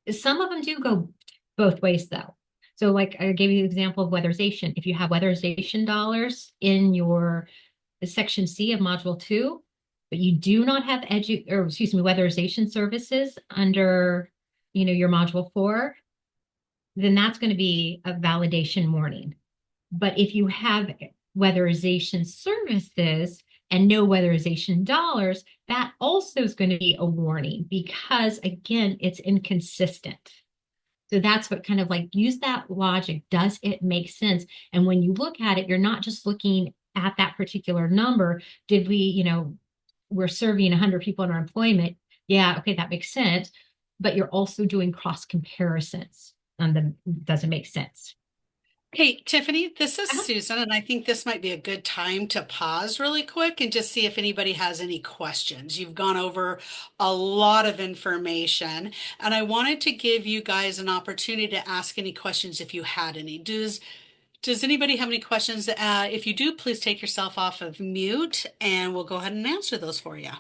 of them do go both ways though. So like I gave you the example of weatherization. If you have weatherization dollars in your section C of module 2, but you do not have weatherization services under, your module 4, then that's going to be a validation warning. But if you have weatherization services and no weatherization dollars, that also is going to be a warning, because again, it's inconsistent. So that's what kind of like use that logic. Does it make sense? And when you look at it, you're not just looking at that particular number. Did we, we're serving 100 people in our employment. Yeah, okay, that makes sense. But you're also doing cross comparisons on the does it make sense? Hey, Tiffany, this is Uh-huh. Susan, and I think this might be a good time to pause really quick and just see if anybody has any questions. You've gone over a lot of information, and I wanted to give you guys an opportunity to ask any questions if you had any. Does anybody have any questions? If you do, please take yourself off of mute, and we'll go ahead and answer those for you.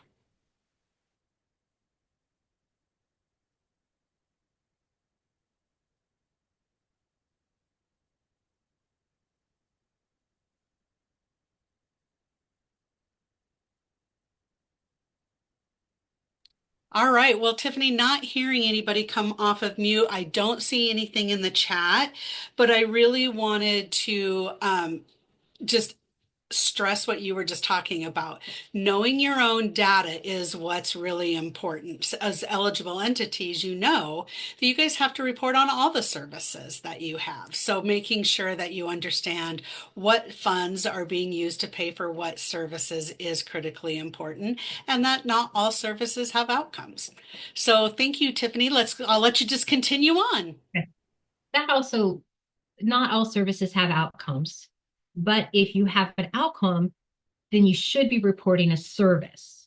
All right. Well, Tiffany, not hearing anybody come off of mute. I don't see anything in the chat, but I really wanted to just stress what you were just talking about. Knowing your own data is what's really important. As eligible entities, you know that you guys have to report on all the services that you have. So making sure that you understand what funds are being used to pay for what services is critically important, and that not all services have outcomes. So thank you, Tiffany. I'll let you just continue on. Okay. That also, not all services have outcomes, but if you have an outcome, then you should be reporting a service.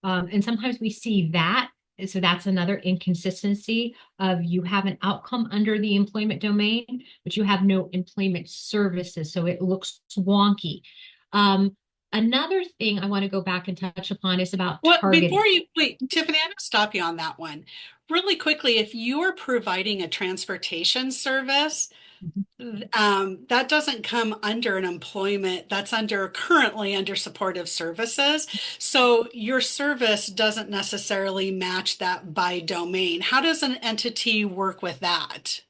And sometimes we see that. So that's another inconsistency of you have an outcome under the employment domain, but you have no employment services. So it looks wonky. Another thing I want to go back and touch upon is about Well, targeting. before you wait, Tiffany, I'm going to stop you on that one. Really quickly, if you're providing a transportation service, that doesn't come under an employment, that's currently under supportive services. So your service doesn't necessarily match that by domain. How does an entity work with that?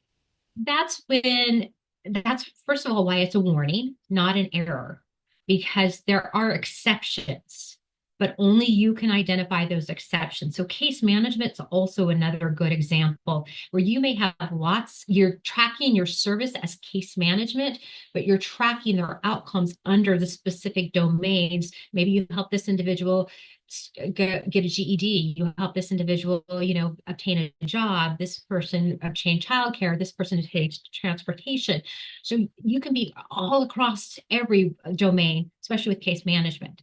That's when, that's first of all why it's a warning, not an error, because there are exceptions, but only you can identify those exceptions. So case management is also another good example where you may have lots, you're tracking your service as case management, but you're tracking their outcomes under the specific domains. Maybe you help this individual get a GED, you help this individual, obtain a job, this person obtain childcare, this person obtains transportation. So you can be all across every domain, especially with case management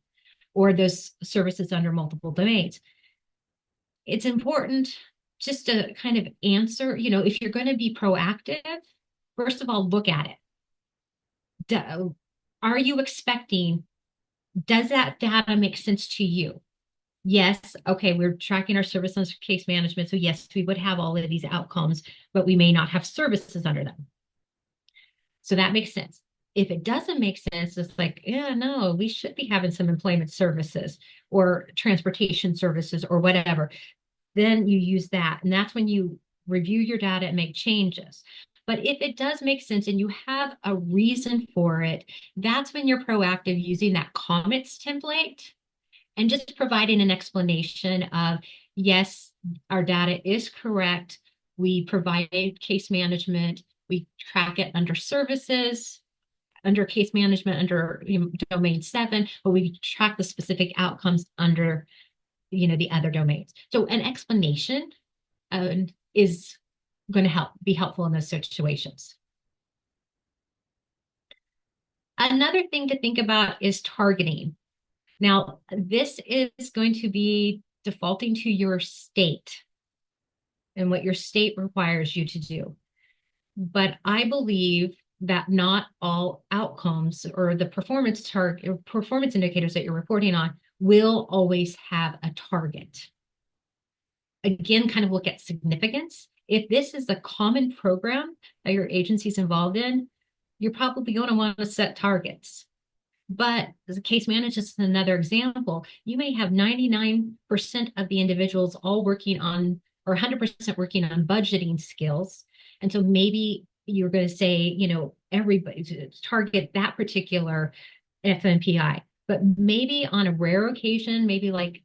or those services under multiple domains. It's important just to kind of answer, if you're going to be proactive, first of all, look at it. Are you expecting, does that data make sense to you? Yes, okay, we're tracking our service under case management. So yes, we would have all of these outcomes, but we may not have services under them. So that makes sense. If it doesn't make sense, it's like, yeah, no, we should be having some employment services or transportation services or whatever. Then you use that. And that's when you review your data and make changes. But if it does make sense and you have a reason for it, that's when you're proactive using that comments template and just providing an explanation of, yes, our data is correct. We provided case management. We track it under services, under case management, under domain 7, but we track the specific outcomes under, the other domains. So an explanation is going to be helpful in those situations. Another thing to think about is targeting. Now, this is going to be defaulting to your state and what your state requires you to do. But I believe that not all outcomes or the performance indicators that you're reporting on will always have a target. Again, kind of look at significance. If this is a common program that your agency's involved in, you're probably going to want to set targets. But as a case manager is another example. You may have 99% of the individuals all working on, or 100% working on budgeting skills. And so maybe you're going to say, everybody to target that particular FMPI. But maybe on a rare occasion, maybe like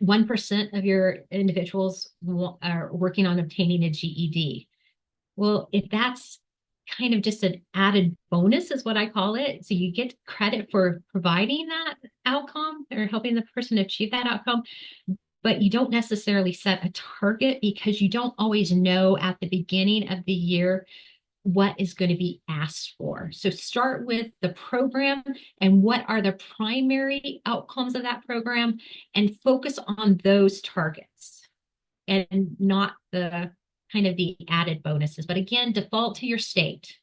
1% of your individuals are working on obtaining a GED. Well, if that's kind of just an added bonus, is what I call it. So you get credit for providing that outcome or helping the person achieve that outcome, but you don't necessarily set a target because you don't always know at the beginning of the year what is going to be asked for. So start with the program and what are the primary outcomes of that program and focus on those targets and not the kind of the added bonuses. But again, default to your state.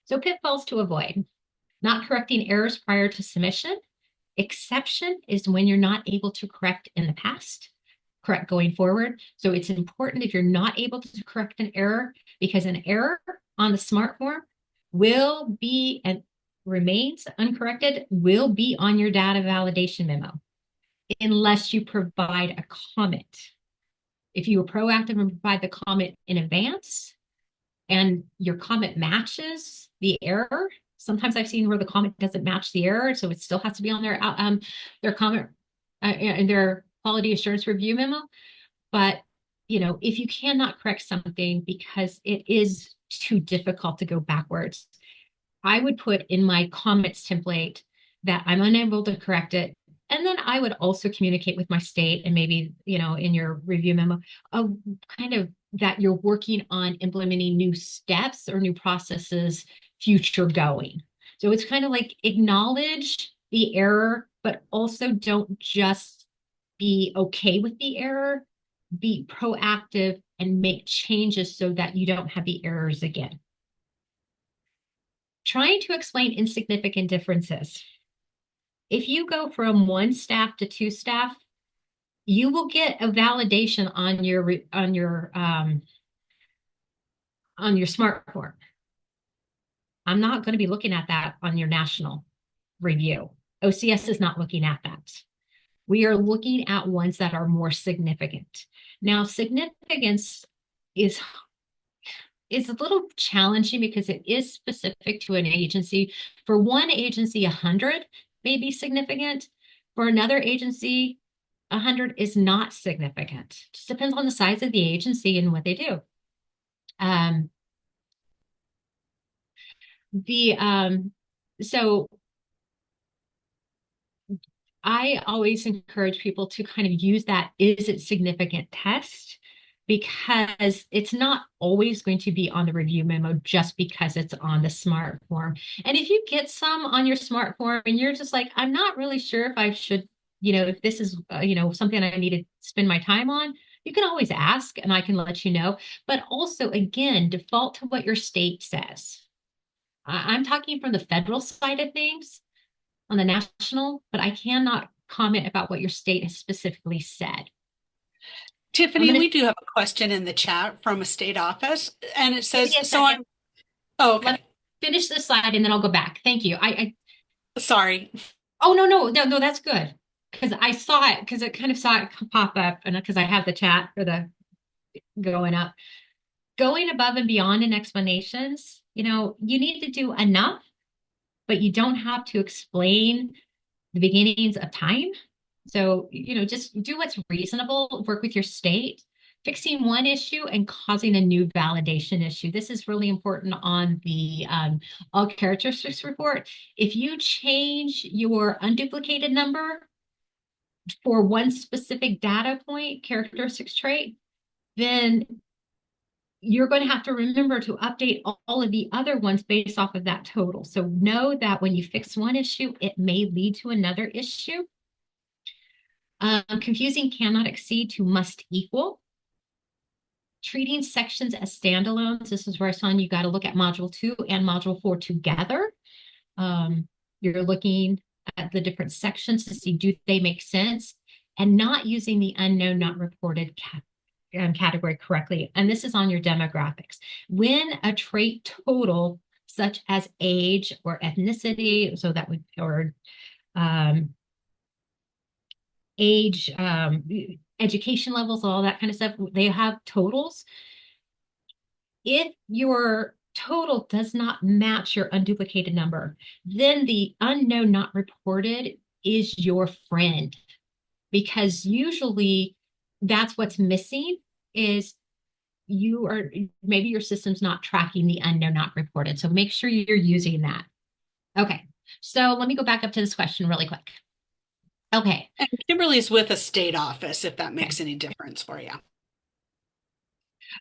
So pitfalls to avoid: not correcting errors prior to submission. Exception is when you're not able to correct in the past, correct going forward. So it's important if you're not able to correct an error, because an error on the smart form will be and remains uncorrected, will be on your data validation memo unless you provide a comment. If you were proactive and provide the comment in advance and your comment matches the error, sometimes I've seen where the comment doesn't match the error, so it still has to be on their comment in their quality assurance review memo. But if you cannot correct something because it is too difficult to go backwards, I would put in my comments template that I'm unable to correct it. And then I would also communicate with my state and maybe, in your review memo, kind of that you're working on implementing new steps or new processes future going. So it's kind of like acknowledge the error, but also don't just be okay with the error, be proactive and make changes so that you don't have the errors again. Trying to explain insignificant differences. If you go from one staff to two staff, you will get a validation on your smart form. I'm not going to be looking at that on your national review. OCS is not looking at that. We are looking at ones that are more significant. Now, significance is a little challenging because it is specific to an agency. For one agency, 100 may be significant. For another agency, 100 is not significant. It just depends on the size of the agency and what they do. So I always encourage people to kind of use that is it significant test, because it's not always going to be on the review memo just because it's on the smart form. And if you get some on your smart form and you're just like, I'm not really sure if I should, if this is, something I need to spend my time on, you can always ask and I can let you know. But also, again, default to what your state says. I'm talking from the federal side of things on the national, but I cannot comment about what your state has specifically said. Tiffany, we do have a question in the chat from a state office, and it says, so I'm, oh, let okay. me finish this slide and then I'll go back. Thank you. Sorry. Oh, no, that's good. Because I saw it, because it kind of saw it pop up, and because I have the chat or the going up. Going above and beyond in explanations, you need to do enough, but you don't have to explain the beginnings of time. So, just do what's reasonable, work with your state, fixing one issue and causing a new validation issue. This is really important on the all characteristics report. If you change your unduplicated number for one specific data point, characteristics trait, then you're going to have to remember to update all of the other ones based off of that total. So know that when you fix one issue, it may lead to another issue. Confusing cannot exceed to must equal. Treating sections as standalones. This is where I saw you got to look at module 2 and module 4 together. You're looking at the different sections to see, do they make sense? And not using the unknown, not reported category correctly. And this is on your demographics. When a trait total, such as age or ethnicity, so that would, or age, education levels, all that kind of stuff, they have totals. If your total does not match your unduplicated number, then the unknown not reported is your friend, because usually that's what's missing is maybe your system's not tracking the unknown not reported. So make sure you're using that. Okay. So let me go back up to this question really quick. Okay. And Kimberly's with a state office, if that Okay. makes any difference for you.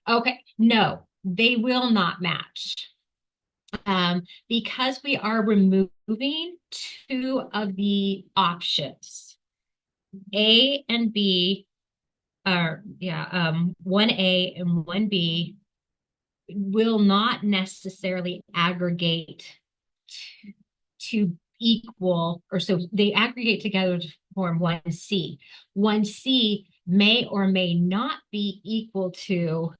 Okay. No, they will not match. Because we are removing two of the options, A and B, or yeah, 1A and 1B will not necessarily aggregate to equal, or so they aggregate together to form 1C. 1C may or may not be equal to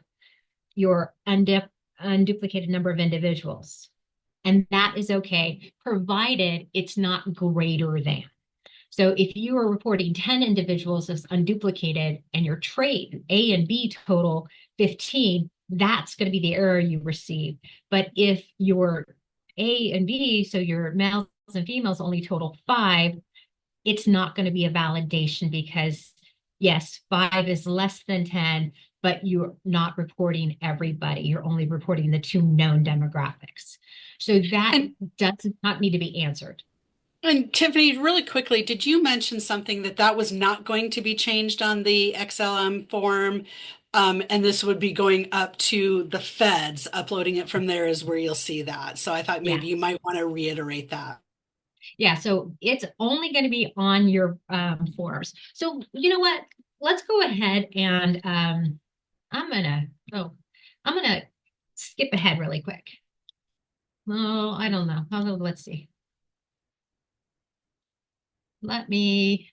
your unduplicated number of individuals. And that is okay, provided it's not greater than. So if you are reporting 10 individuals as unduplicated and your trait A and B total 15, that's going to be the error you receive. But if your A and B, so your males and females only total 5, it's not going to be a validation because yes, 5 is less than 10, but you're not reporting everybody. You're only reporting the 2 known demographics. So that And does not need to be answered. And Tiffany, really quickly, did you mention something that was not going to be changed on the XLM form? And this would be going up to the feds, uploading it from there is where you'll see that. So I thought maybe you Yes. might want to reiterate that. Yeah. So it's only going to be on your forms. So you know what? Let's go ahead and I'm gonna oh I'm gonna skip ahead really quick. Oh, I don't know. Let's see. Let me.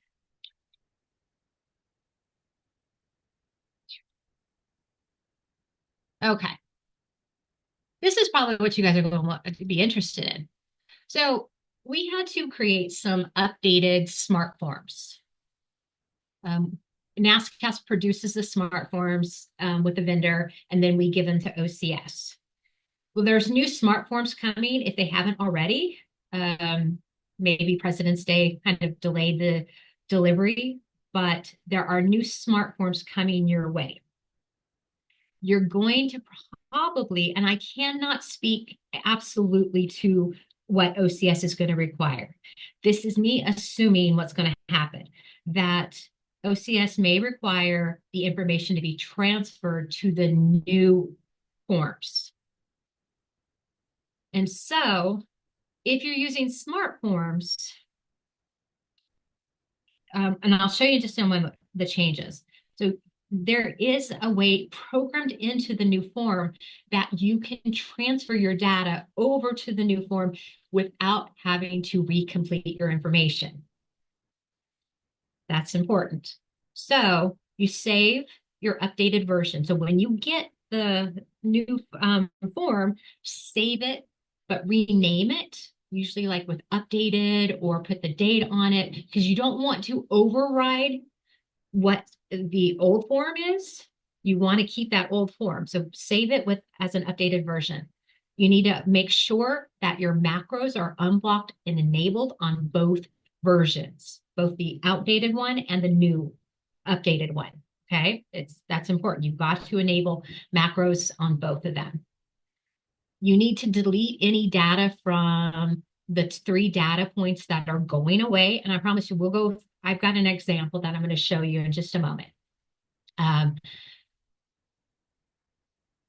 Okay. This is probably what you guys are going to want to be interested in. So we had to create some updated smart forms. Um, NASCSP produces the smart forms with the vendor, and then we give them to OCS. Well, there's new smart forms coming if they haven't already. Um, Maybe President's Day kind of delayed the delivery, but there are new smart forms coming your way. You're going to probably, and I cannot speak absolutely to what OCS is going to require. This is me assuming what's going to happen, that OCS may require the information to be transferred to the new forms. And so if you're using smart forms, and I'll show you just in a moment the changes. So there is a way programmed into the new form that you can transfer your data over to the new form without having to recomplete your information. That's important. So you save your updated version. So when you get the new form, save it, but rename it, usually like with updated or put the date on it, because you don't want to override what the old form is. You want to keep that old form. So save it with as an updated version. You need to make sure that your macros are unblocked and enabled on both versions, both the outdated one and the new updated one. Okay, that's important. You've got to enable macros on both of them. You need to delete any data from the 3 data points that are going away. And I promise you, I've got an example that I'm going to show you in just a moment.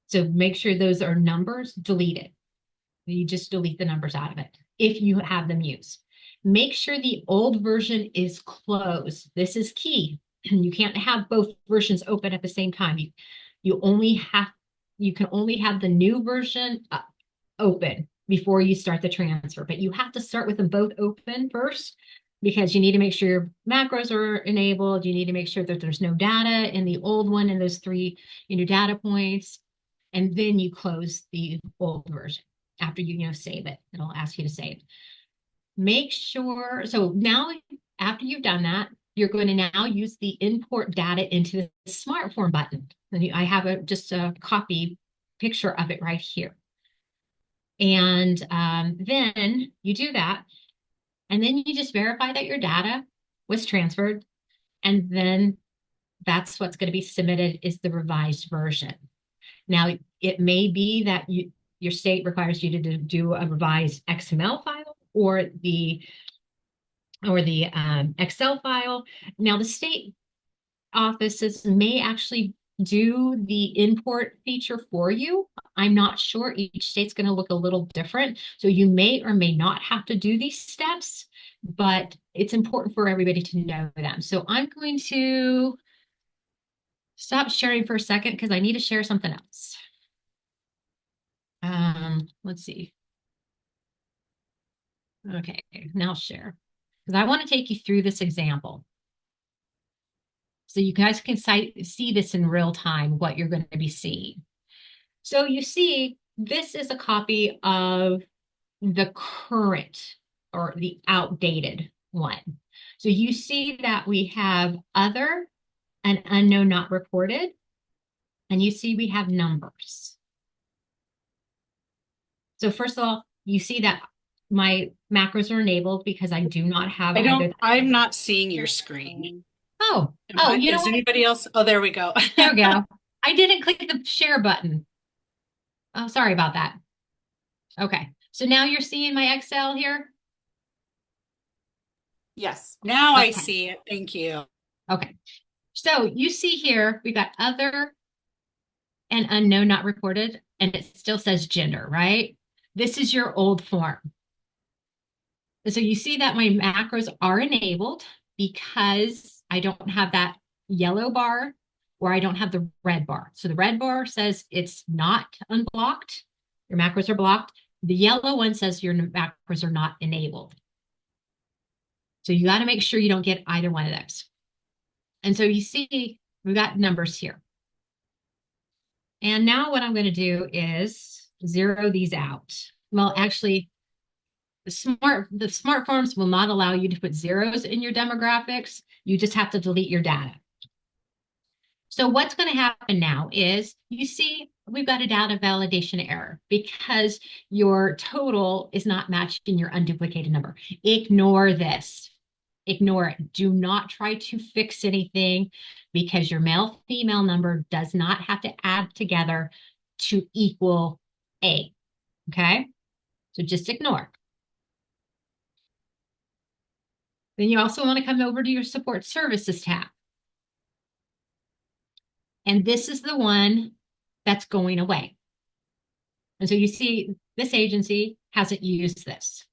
So make sure those are numbers, delete it. You just delete the numbers out of it if you have them used. Make sure the old version is closed. This is key. You can't have both versions open at the same time. You can only have the new version open before you start the transfer, but you have to start with them both open first because you need to make sure your macros are enabled. You need to make sure that there's no data in the old one and those 3 data points. And then you close the old version after you save it. It'll ask you to save. Make sure, so now after you've done that, you're going to now use the import data into the smart form button. And I have just a copy picture of it right here. And then you do that. And then you just verify that your data was transferred. And then that's what's going to be submitted is the revised version. Now, it may be that your state requires you to do a revised XML file or the Excel file. Now, the state offices may actually do the import feature for you. I'm not sure. Each state's going to look a little different. So you may or may not have to do these steps, but it's important for everybody to know them. So I'm going to stop sharing for a second because I need to share something else. Let's see. Okay, now share. Because I want to take you through this example. So you guys can see this in real time, what you're going to be seeing. So you see, this is a copy of the current or the outdated one. So you see that we have other and unknown not reported, and you see we have numbers. So first of all, you see that my macros are enabled because I do not have I'm not seeing your screen. You know Is what? anybody else? Oh, there we go. There we go. I didn't click the share button. Oh, sorry about that. Okay. So now you're seeing my Excel here? Yes, now I Okay. see it. Thank you. Okay. So you see here, we got other and unknown not reported, and it still says gender, right? This is your old form. And so you see that my macros are enabled because I don't have that yellow bar or I don't have the red bar. So the red bar says it's not unblocked. Your macros are blocked. The yellow one says your macros are not enabled. So you got to make sure you don't get either one of those. And so you see we've got numbers here. And now what I'm going to do is zero these out. Well, actually, the smart forms will not allow you to put zeros in your demographics. You just have to delete your data. So what's going to happen now is you see we've got a data validation error because your total is not matching your unduplicated number. Ignore this. Ignore it. Do not try to fix anything because your male female number does not have to add together to equal A. Okay? So just ignore. Then you also want to come over to your support services tab. And this is the one that's going away. And so you see this agency hasn't used this.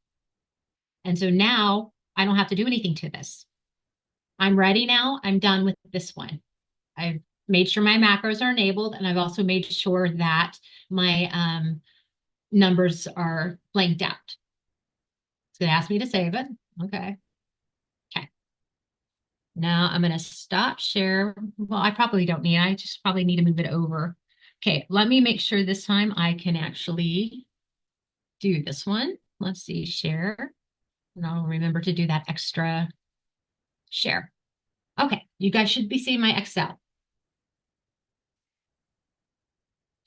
And so now I don't have to do anything to this. I'm ready now. I'm done with this one. I've made sure my macros are enabled, and I've also made sure that my numbers are blanked out. It's going to ask me to save it. Okay. Okay. Now I'm going to stop share. Well, I probably don't need, I just probably need to move it over. Okay, let me make sure this time I can actually do this one. Let's see, share. And I'll remember to do that extra share. Okay, you guys should be seeing my Excel.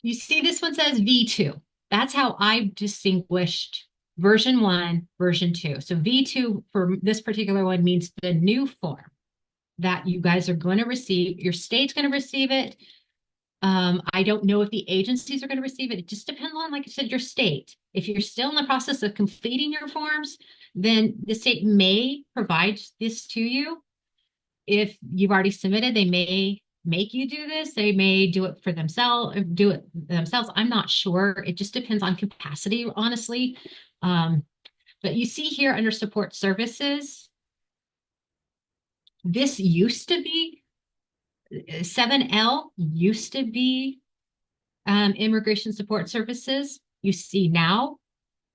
You see this one says V2. That's how I've distinguished version 1, version 2. So V2 for this particular one means the new form that you guys are going to receive. Your state's going to receive it. I don't know if the agencies are going to receive it. It just depends on, like I said, your state. If you're still in the process of completing your forms, then the state may provide this to you. If you've already submitted, they may make you do this. They may do it for themselves, I'm not sure. It just depends on capacity, honestly. But you see here under support services, this used to be 7L used to be immigration support services. You see now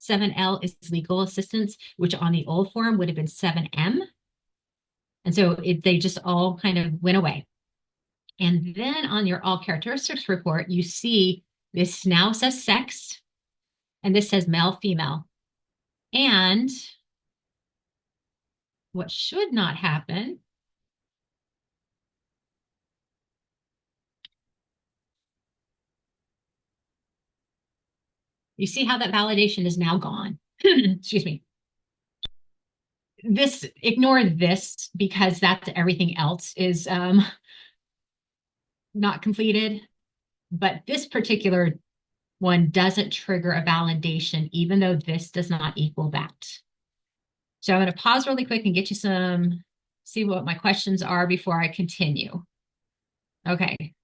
7L is legal assistance, which on the old form would have been 7M. And so they just all kind of went away. And then on your all characteristics report, you see this now says sex, and this says male, female. And what should not happen you see how that validation is now gone. Excuse me. Ignore this because that's everything else is not completed. But this particular one doesn't trigger a validation, even though this does not equal that. So I'm going to pause really quick and get you see what my questions are before I continue. Okay.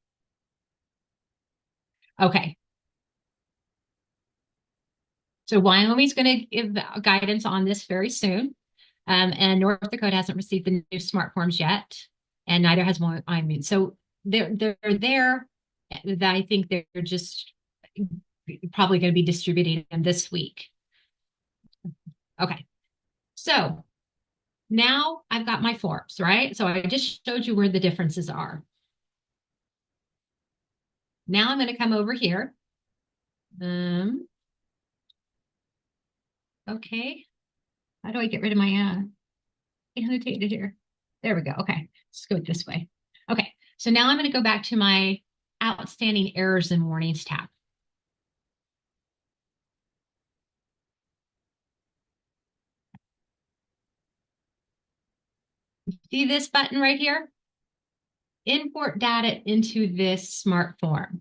Okay. So Wyoming's going to give guidance on this very soon. And North Dakota hasn't received the new smart forms yet, and neither has Wyoming. So they're there. That I think they're just probably going to be distributing them this week. Okay. So now I've got my forms, right? So I just showed you where the differences are. Now I'm going to come over here. Okay. How do I get rid of my annotated here? There we go. Okay. Let's go this way. Okay. So now I'm going to go back to my outstanding errors and warnings tab. See this button right here? Import data into this smart form.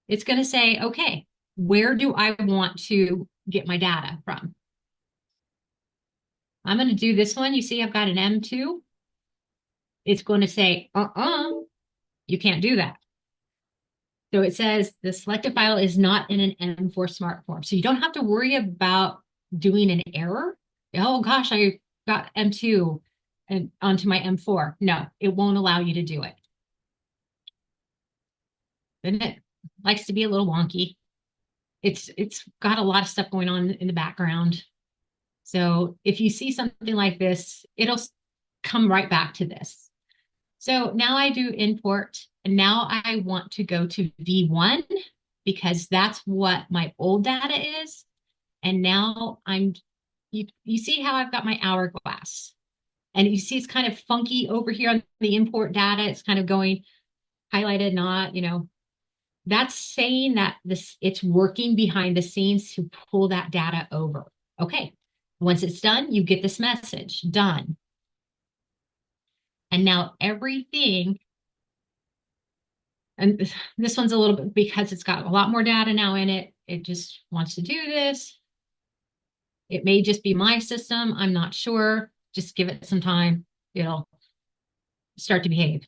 It's going to say, okay, where do I want to get my data from? I'm going to do this one. You see, I've got an M2. It's going to say, you can't do that. So it says the selected file is not in an M4 smart form. So you don't have to worry about doing an error. Oh gosh, I got M2 and onto my M4. No, it won't allow you to do it. And it likes to be a little wonky. It's got a lot of stuff going on in the background. So if you see something like this, it'll come right back to this. So now I do import, and now I want to go to V1 because that's what my old data is. And now you see how I've got my hourglass, and you see it's kind of funky over here on the import data. It's kind of going highlighted, not, that's saying that it's working behind the scenes to pull that data over. Okay. Once it's done, you get this message, done. And now everything, and this one's a little bit, because it's got a lot more data now in it, it just wants to do this. It may just be my system. I'm not sure. Just give it some time. It'll start to behave.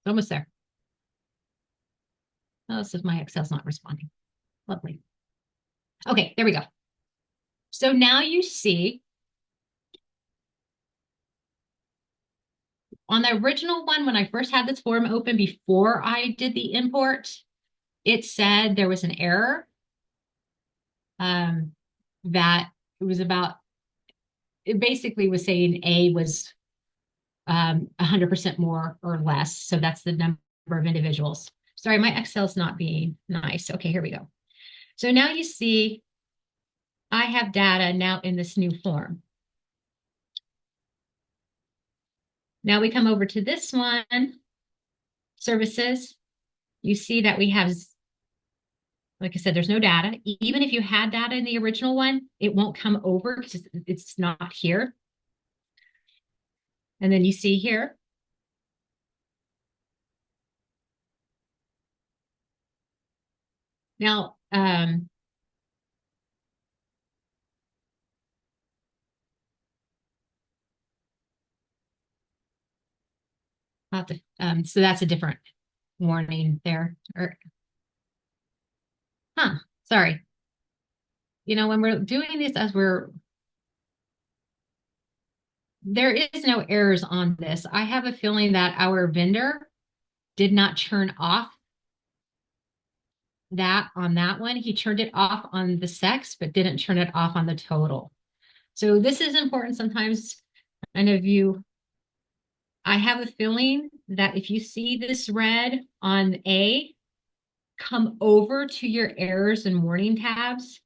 Almost there. Oh, this is my Excel's not responding. Lovely. Okay, there we go. So now you see on the original one, when I first had this form open before I did the import, it said there was an error that it was about, it basically was saying A was 100% more or less. So that's the number of individuals. Sorry, my Excel's not being nice. Okay, here we go. So now you see I have data now in this new form. Now we come over to this one, services. You see that we have, like I said, there's no data. Even if you had data in the original one, it won't come over because it's not here. And then you see here, now, so that's a different warning there. Sorry. When we're doing this there is no errors on this. I have a feeling that our vendor did not turn off that on that one. He turned it off on the sex, but didn't turn it off on the total. So this is important sometimes. I have a feeling that if you see this red on A, come over to your errors and warning tabs,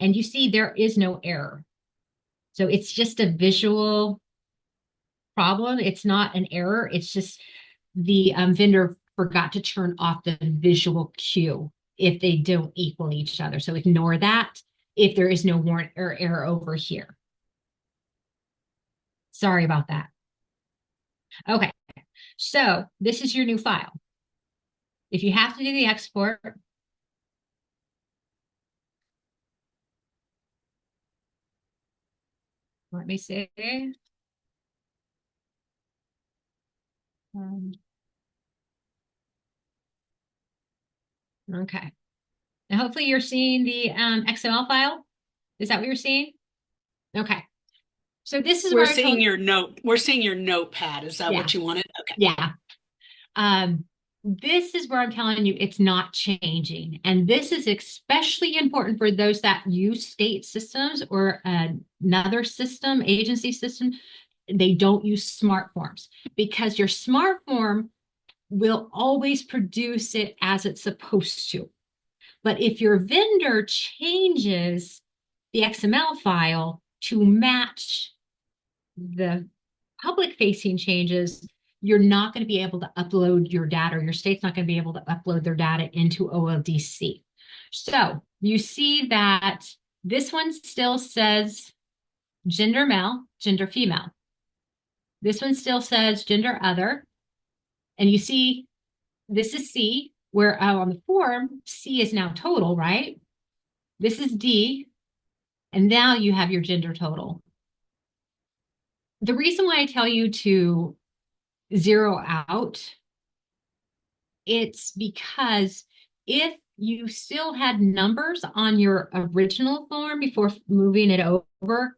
and you see there is no error. So it's just a visual problem. It's not an error. It's just the vendor forgot to turn off the visual cue. if they don't equal each other. So ignore that if there is no warrant or error over here. Sorry about that. Okay, so this is your new file. If you have to do the export, let me see. Um, okay. And hopefully you're seeing the XML file. Is that what you're seeing? Okay. So this is We're where I seeing told, your note. We're seeing your notepad. Is that yeah, what you wanted? Okay. yeah. Um, this is where I'm telling you it's not changing. And this is especially important for those that use state systems or another system, agency system. They don't use smart forms because your smart form will always produce it as it's supposed to. But if your vendor changes the XML file to match the public facing changes, you're not going to be able to upload your data, or your state's not going to be able to upload their data into OLDC. So you see that this one still says gender male, gender female. This one still says gender other. And you see, this is C, where on the form, C is now total, right? This is D, and now you have your gender total. The reason why I tell you to zero out, it's because if you still had numbers on your original form before moving it over,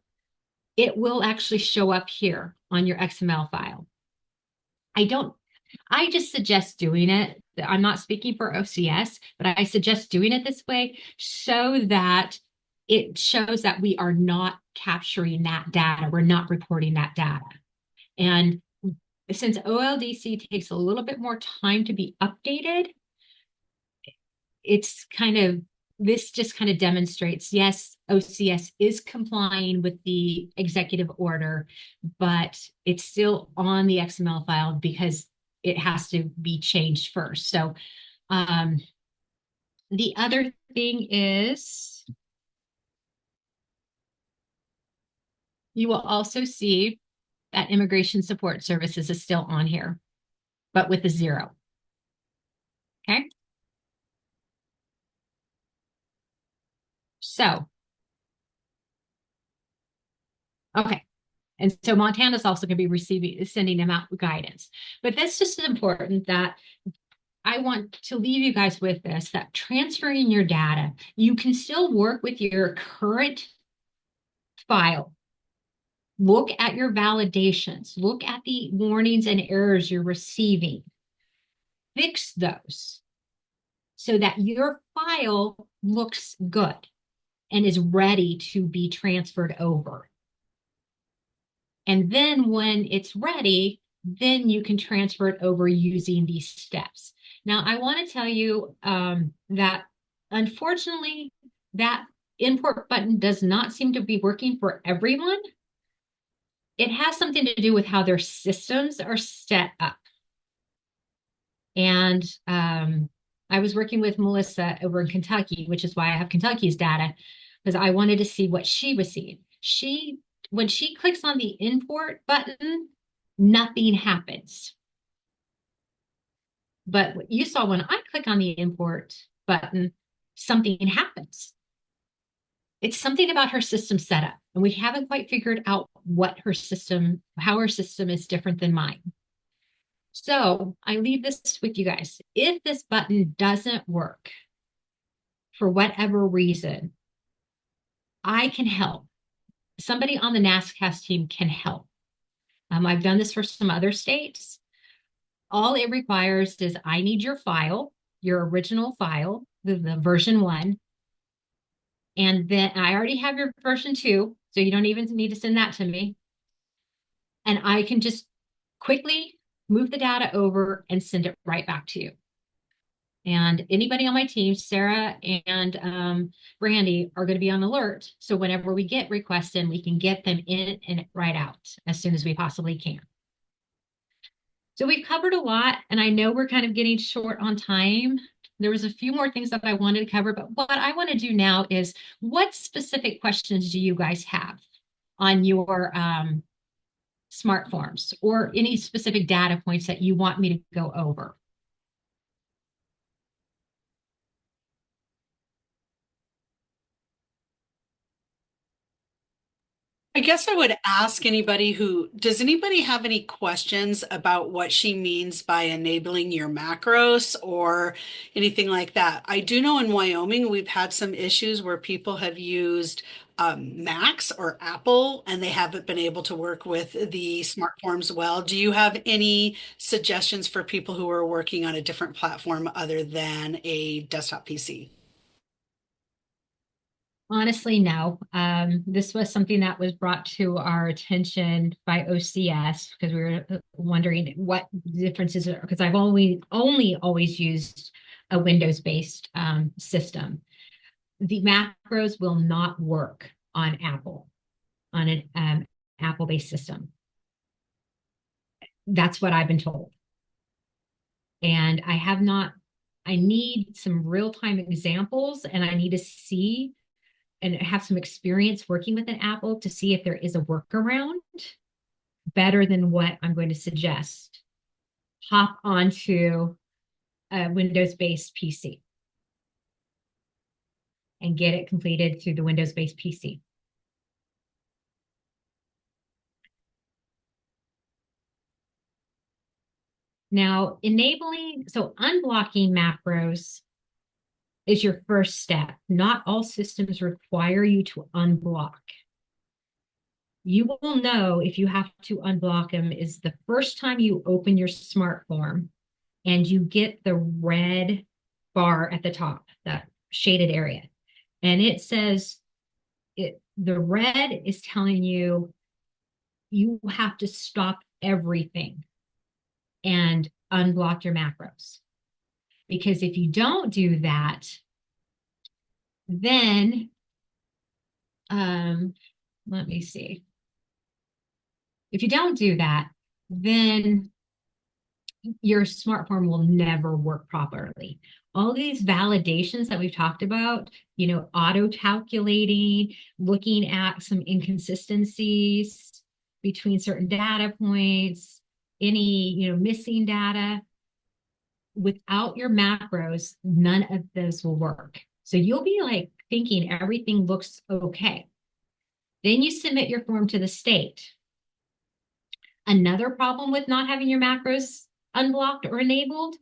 it will actually show up here on your XML file. I just suggest doing it. I'm not speaking for OCS, but I suggest doing it this way so that it shows that we are not capturing that data. We're not reporting that data. And since OLDC takes a little bit more time to be updated, it's kind of, this just kind of demonstrates, yes, OCS is complying with the executive order, but it's still on the XML file because it has to be changed first. So the other thing is you will also see that Immigration Support Services is still on here, but with a 0. Okay. So, okay. And so Montana's also going to be sending them out guidance. But that's just important that I want to leave you guys with this, that transferring your data, you can still work with your current file. Look at your validations. Look at the warnings and errors you're receiving. Fix those so that your file looks good and is ready to be transferred over. And then when it's ready, then you can transfer it over using these steps. Now, I want to tell you that unfortunately, that import button does not seem to be working for everyone. It has something to do with how their systems are set up. And I was working with Melissa over in Kentucky, which is why I have Kentucky's data, because I wanted to see what she was seeing. When she clicks on the import button, nothing happens. But what you saw when I click on the import button, something happens. It's something about her system setup, and we haven't quite figured out how her system is different than mine. So I leave this with you guys. If this button doesn't work for whatever reason, I can help. Somebody on the NASCSP team can help. I've done this for some other states. All it requires is I need your file, your original file, the version 1. And then I already have your version 2, so you don't even need to send that to me. And I can just quickly move the data over and send it right back to you. And anybody on my team, Sarah and Brandy, are going to be on alert. So whenever we get requests in, we can get them in and right out as soon as we possibly can. So we've covered a lot, and I know we're kind of getting short on time. There was a few more things that I wanted to cover, but what I want to do now is what specific questions do you guys have on your smart forms or any specific data points that you want me to go over? I guess I would ask anybody does anybody have any questions about what she means by enabling your macros or anything like that? I do know in Wyoming, we've had some issues where people have used Macs or Apple and they haven't been able to work with the smart forms well. Do you have any suggestions for people who are working on a different platform other than a desktop PC? Honestly, no. This was something that was brought to our attention by OCS because we were wondering what differences are, because I've only always used a Windows-based system. The macros will not work on Apple, on an Apple-based system. That's what I've been told. And I need some real-time examples and I need to see and have some experience working with an Apple to see if there is a workaround better than what I'm going to suggest. Hop onto a Windows-based PC and get it completed through the Windows-based PC. Now, unblocking macros is your first step. Not all systems require you to unblock. You will know if you have to unblock them is the first time you open your smart form and you get the red bar at the top, that shaded area. And it says the red is telling you you have to stop everything and unblock your macros. Because if you don't do that, then let me see. If you don't do that, then your smart form will never work properly. All these validations that we've talked about, auto calculating, looking at some inconsistencies between certain data points, any, missing data, without your macros, none of those will work. So you'll be like thinking everything looks okay. Then you submit your form to the state. Another problem with not having your macros unblocked or enabled,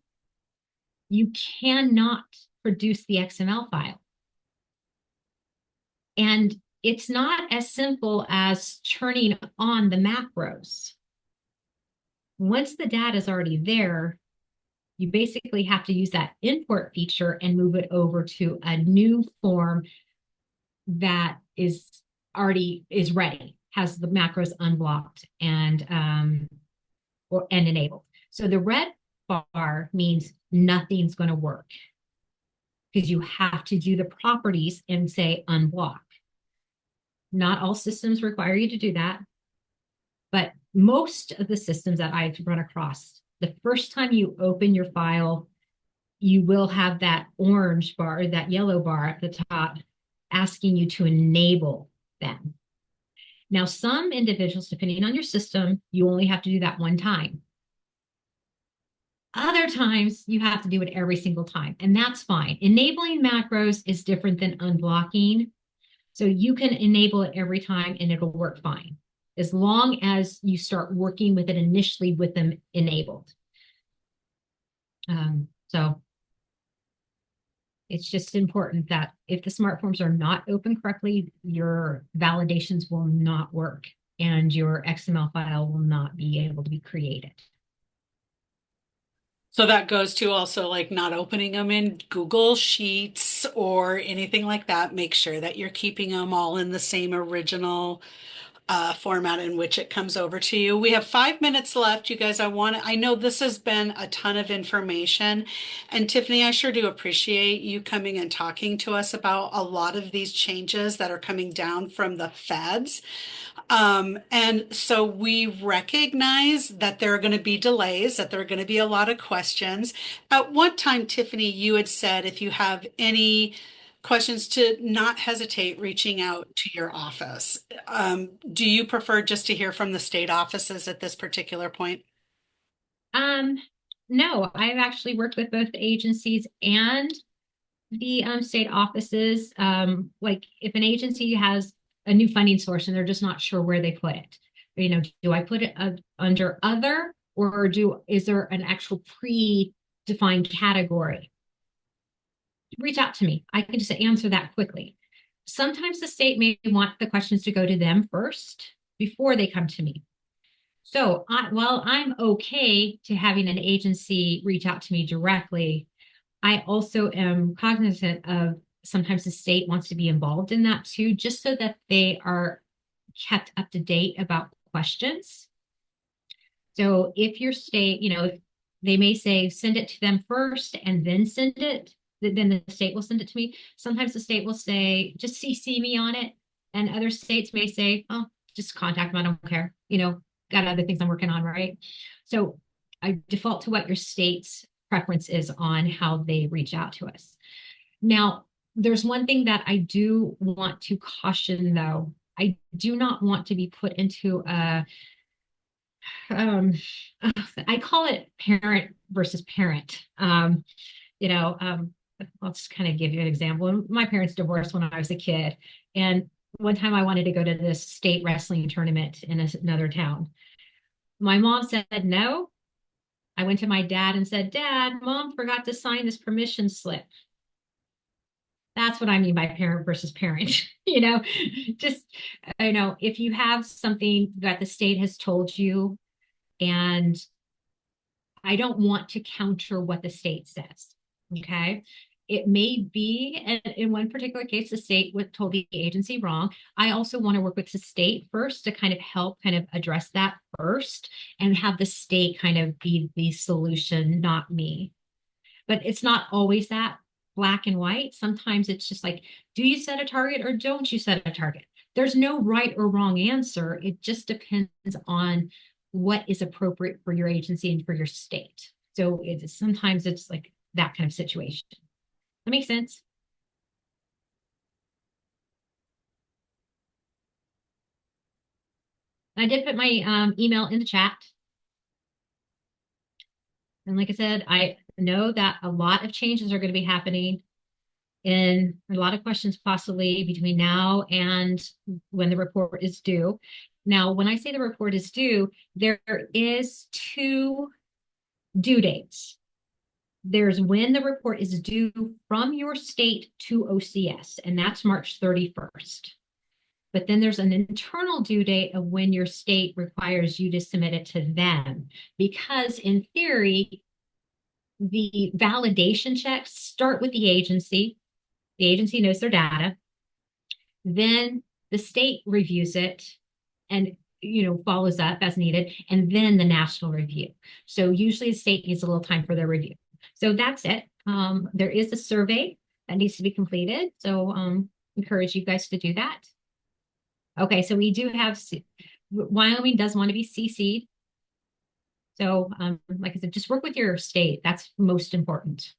you cannot produce the XML file. And it's not as simple as turning on the macros. Once the data is already there, you basically have to use that import feature and move it over to a new form that is ready, has the macros unblocked and enabled. So the red bar means nothing's going to work because you have to do the properties and say unblock. Not all systems require you to do that, but most of the systems that I've run across, the first time you open your file, you will have that orange bar or that yellow bar at the top asking you to enable them. Now, some individuals, depending on your system, you only have to do that one time. Other times, you have to do it every single time, and that's fine. Enabling macros is different than unblocking. So you can enable it every time and it'll work fine, as long as you start working with it initially with them enabled. So it's just important that if the smart forms are not open correctly, your validations will not work and your XML file will not be able to be created. So that goes to also like not opening them in Google Sheets or anything like that. Make sure that you're keeping them all in the same original format in which it comes over to you. We have 5 minutes left, you guys. I know this has been a ton of information. And Tiffany, I sure do appreciate you coming and talking to us about a lot of these changes that are coming down from the feds. And so we recognize that there are going to be delays, that there are going to be a lot of questions. At one time, Tiffany, you had said if you have any questions to not hesitate reaching out to your office. Do you prefer just to hear from the state offices at this particular point? Um, no, I've actually worked with both the agencies and the state offices. Like if an agency has a new funding source and they're just not sure where they put it, do I put it under other, or is there an actual pre-defined category? Reach out to me. I can just answer that quickly. Sometimes the state may want the questions to go to them first before they come to me. So while I'm okay to having an agency reach out to me directly, I also am cognizant of sometimes the state wants to be involved in that too, just so that they are kept up to date about questions. So if your state, they may say send it to them first and then send it, then the state will send it to me. Sometimes the state will say just CC me on it, and other states may say, oh, just contact them. I don't care. Got other things I'm working on, right? So I default to what your state's preference is on how they reach out to us. Now, there's one thing that I do want to caution though. I do not want to be put into a um, I call it parent versus parent. You know, um, I'll just kind of give you an example. My parents divorced when I was a kid, and one time I wanted to go to this state wrestling tournament in another town. My mom said no. I went to my dad and said, Dad, Mom forgot to sign this permission slip. That's what I mean by parent versus parent. Just, if you have something that the state has told you, and I don't want to counter what the state says. Okay. It may be, and in one particular case, the state told the agency wrong. I also want to work with the state first to kind of help kind of address that first and have the state kind of be the solution, not me. But it's not always that black and white. Sometimes it's just like, do you set a target or don't you set a target? There's no right or wrong answer. It just depends on what is appropriate for your agency and for your state. So sometimes it's like that kind of situation. That makes sense. I did put my email in the chat. And like I said, I know that a lot of changes are going to be happening and a lot of questions possibly between now and when the report is due. Now, when I say the report is due, there is two due dates. There's when the report is due from your state to OCS, and that's March 31st. But then there's an internal due date of when your state requires you to submit it to them. Because in theory, the validation checks start with the agency. The agency knows their data. Then the state reviews it and follows up as needed, and then the national review. So usually the state needs a little time for their review. So that's it. There is a survey that needs to be completed. So encourage you guys to do that. Okay, so we do have Wyoming does want to be CC'd. So like I said, just work with your state. That's most important.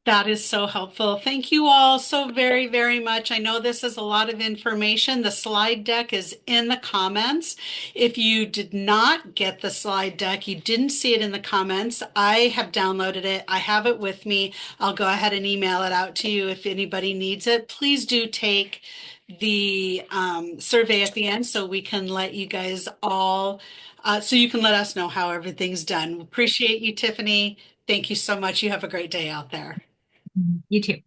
That is so helpful. Thank you all so very, very much. I know this is a lot of information. The slide deck is in the comments. If you did not get the slide deck, you didn't see it in the comments, I have downloaded it. I have it with me. I'll go ahead and email it out to you if anybody needs it. Please do take the survey at the end so we can let you guys all, so you can let us know how everything's done. Appreciate you, Tiffany. Thank you so much. You have a great day out there. You too.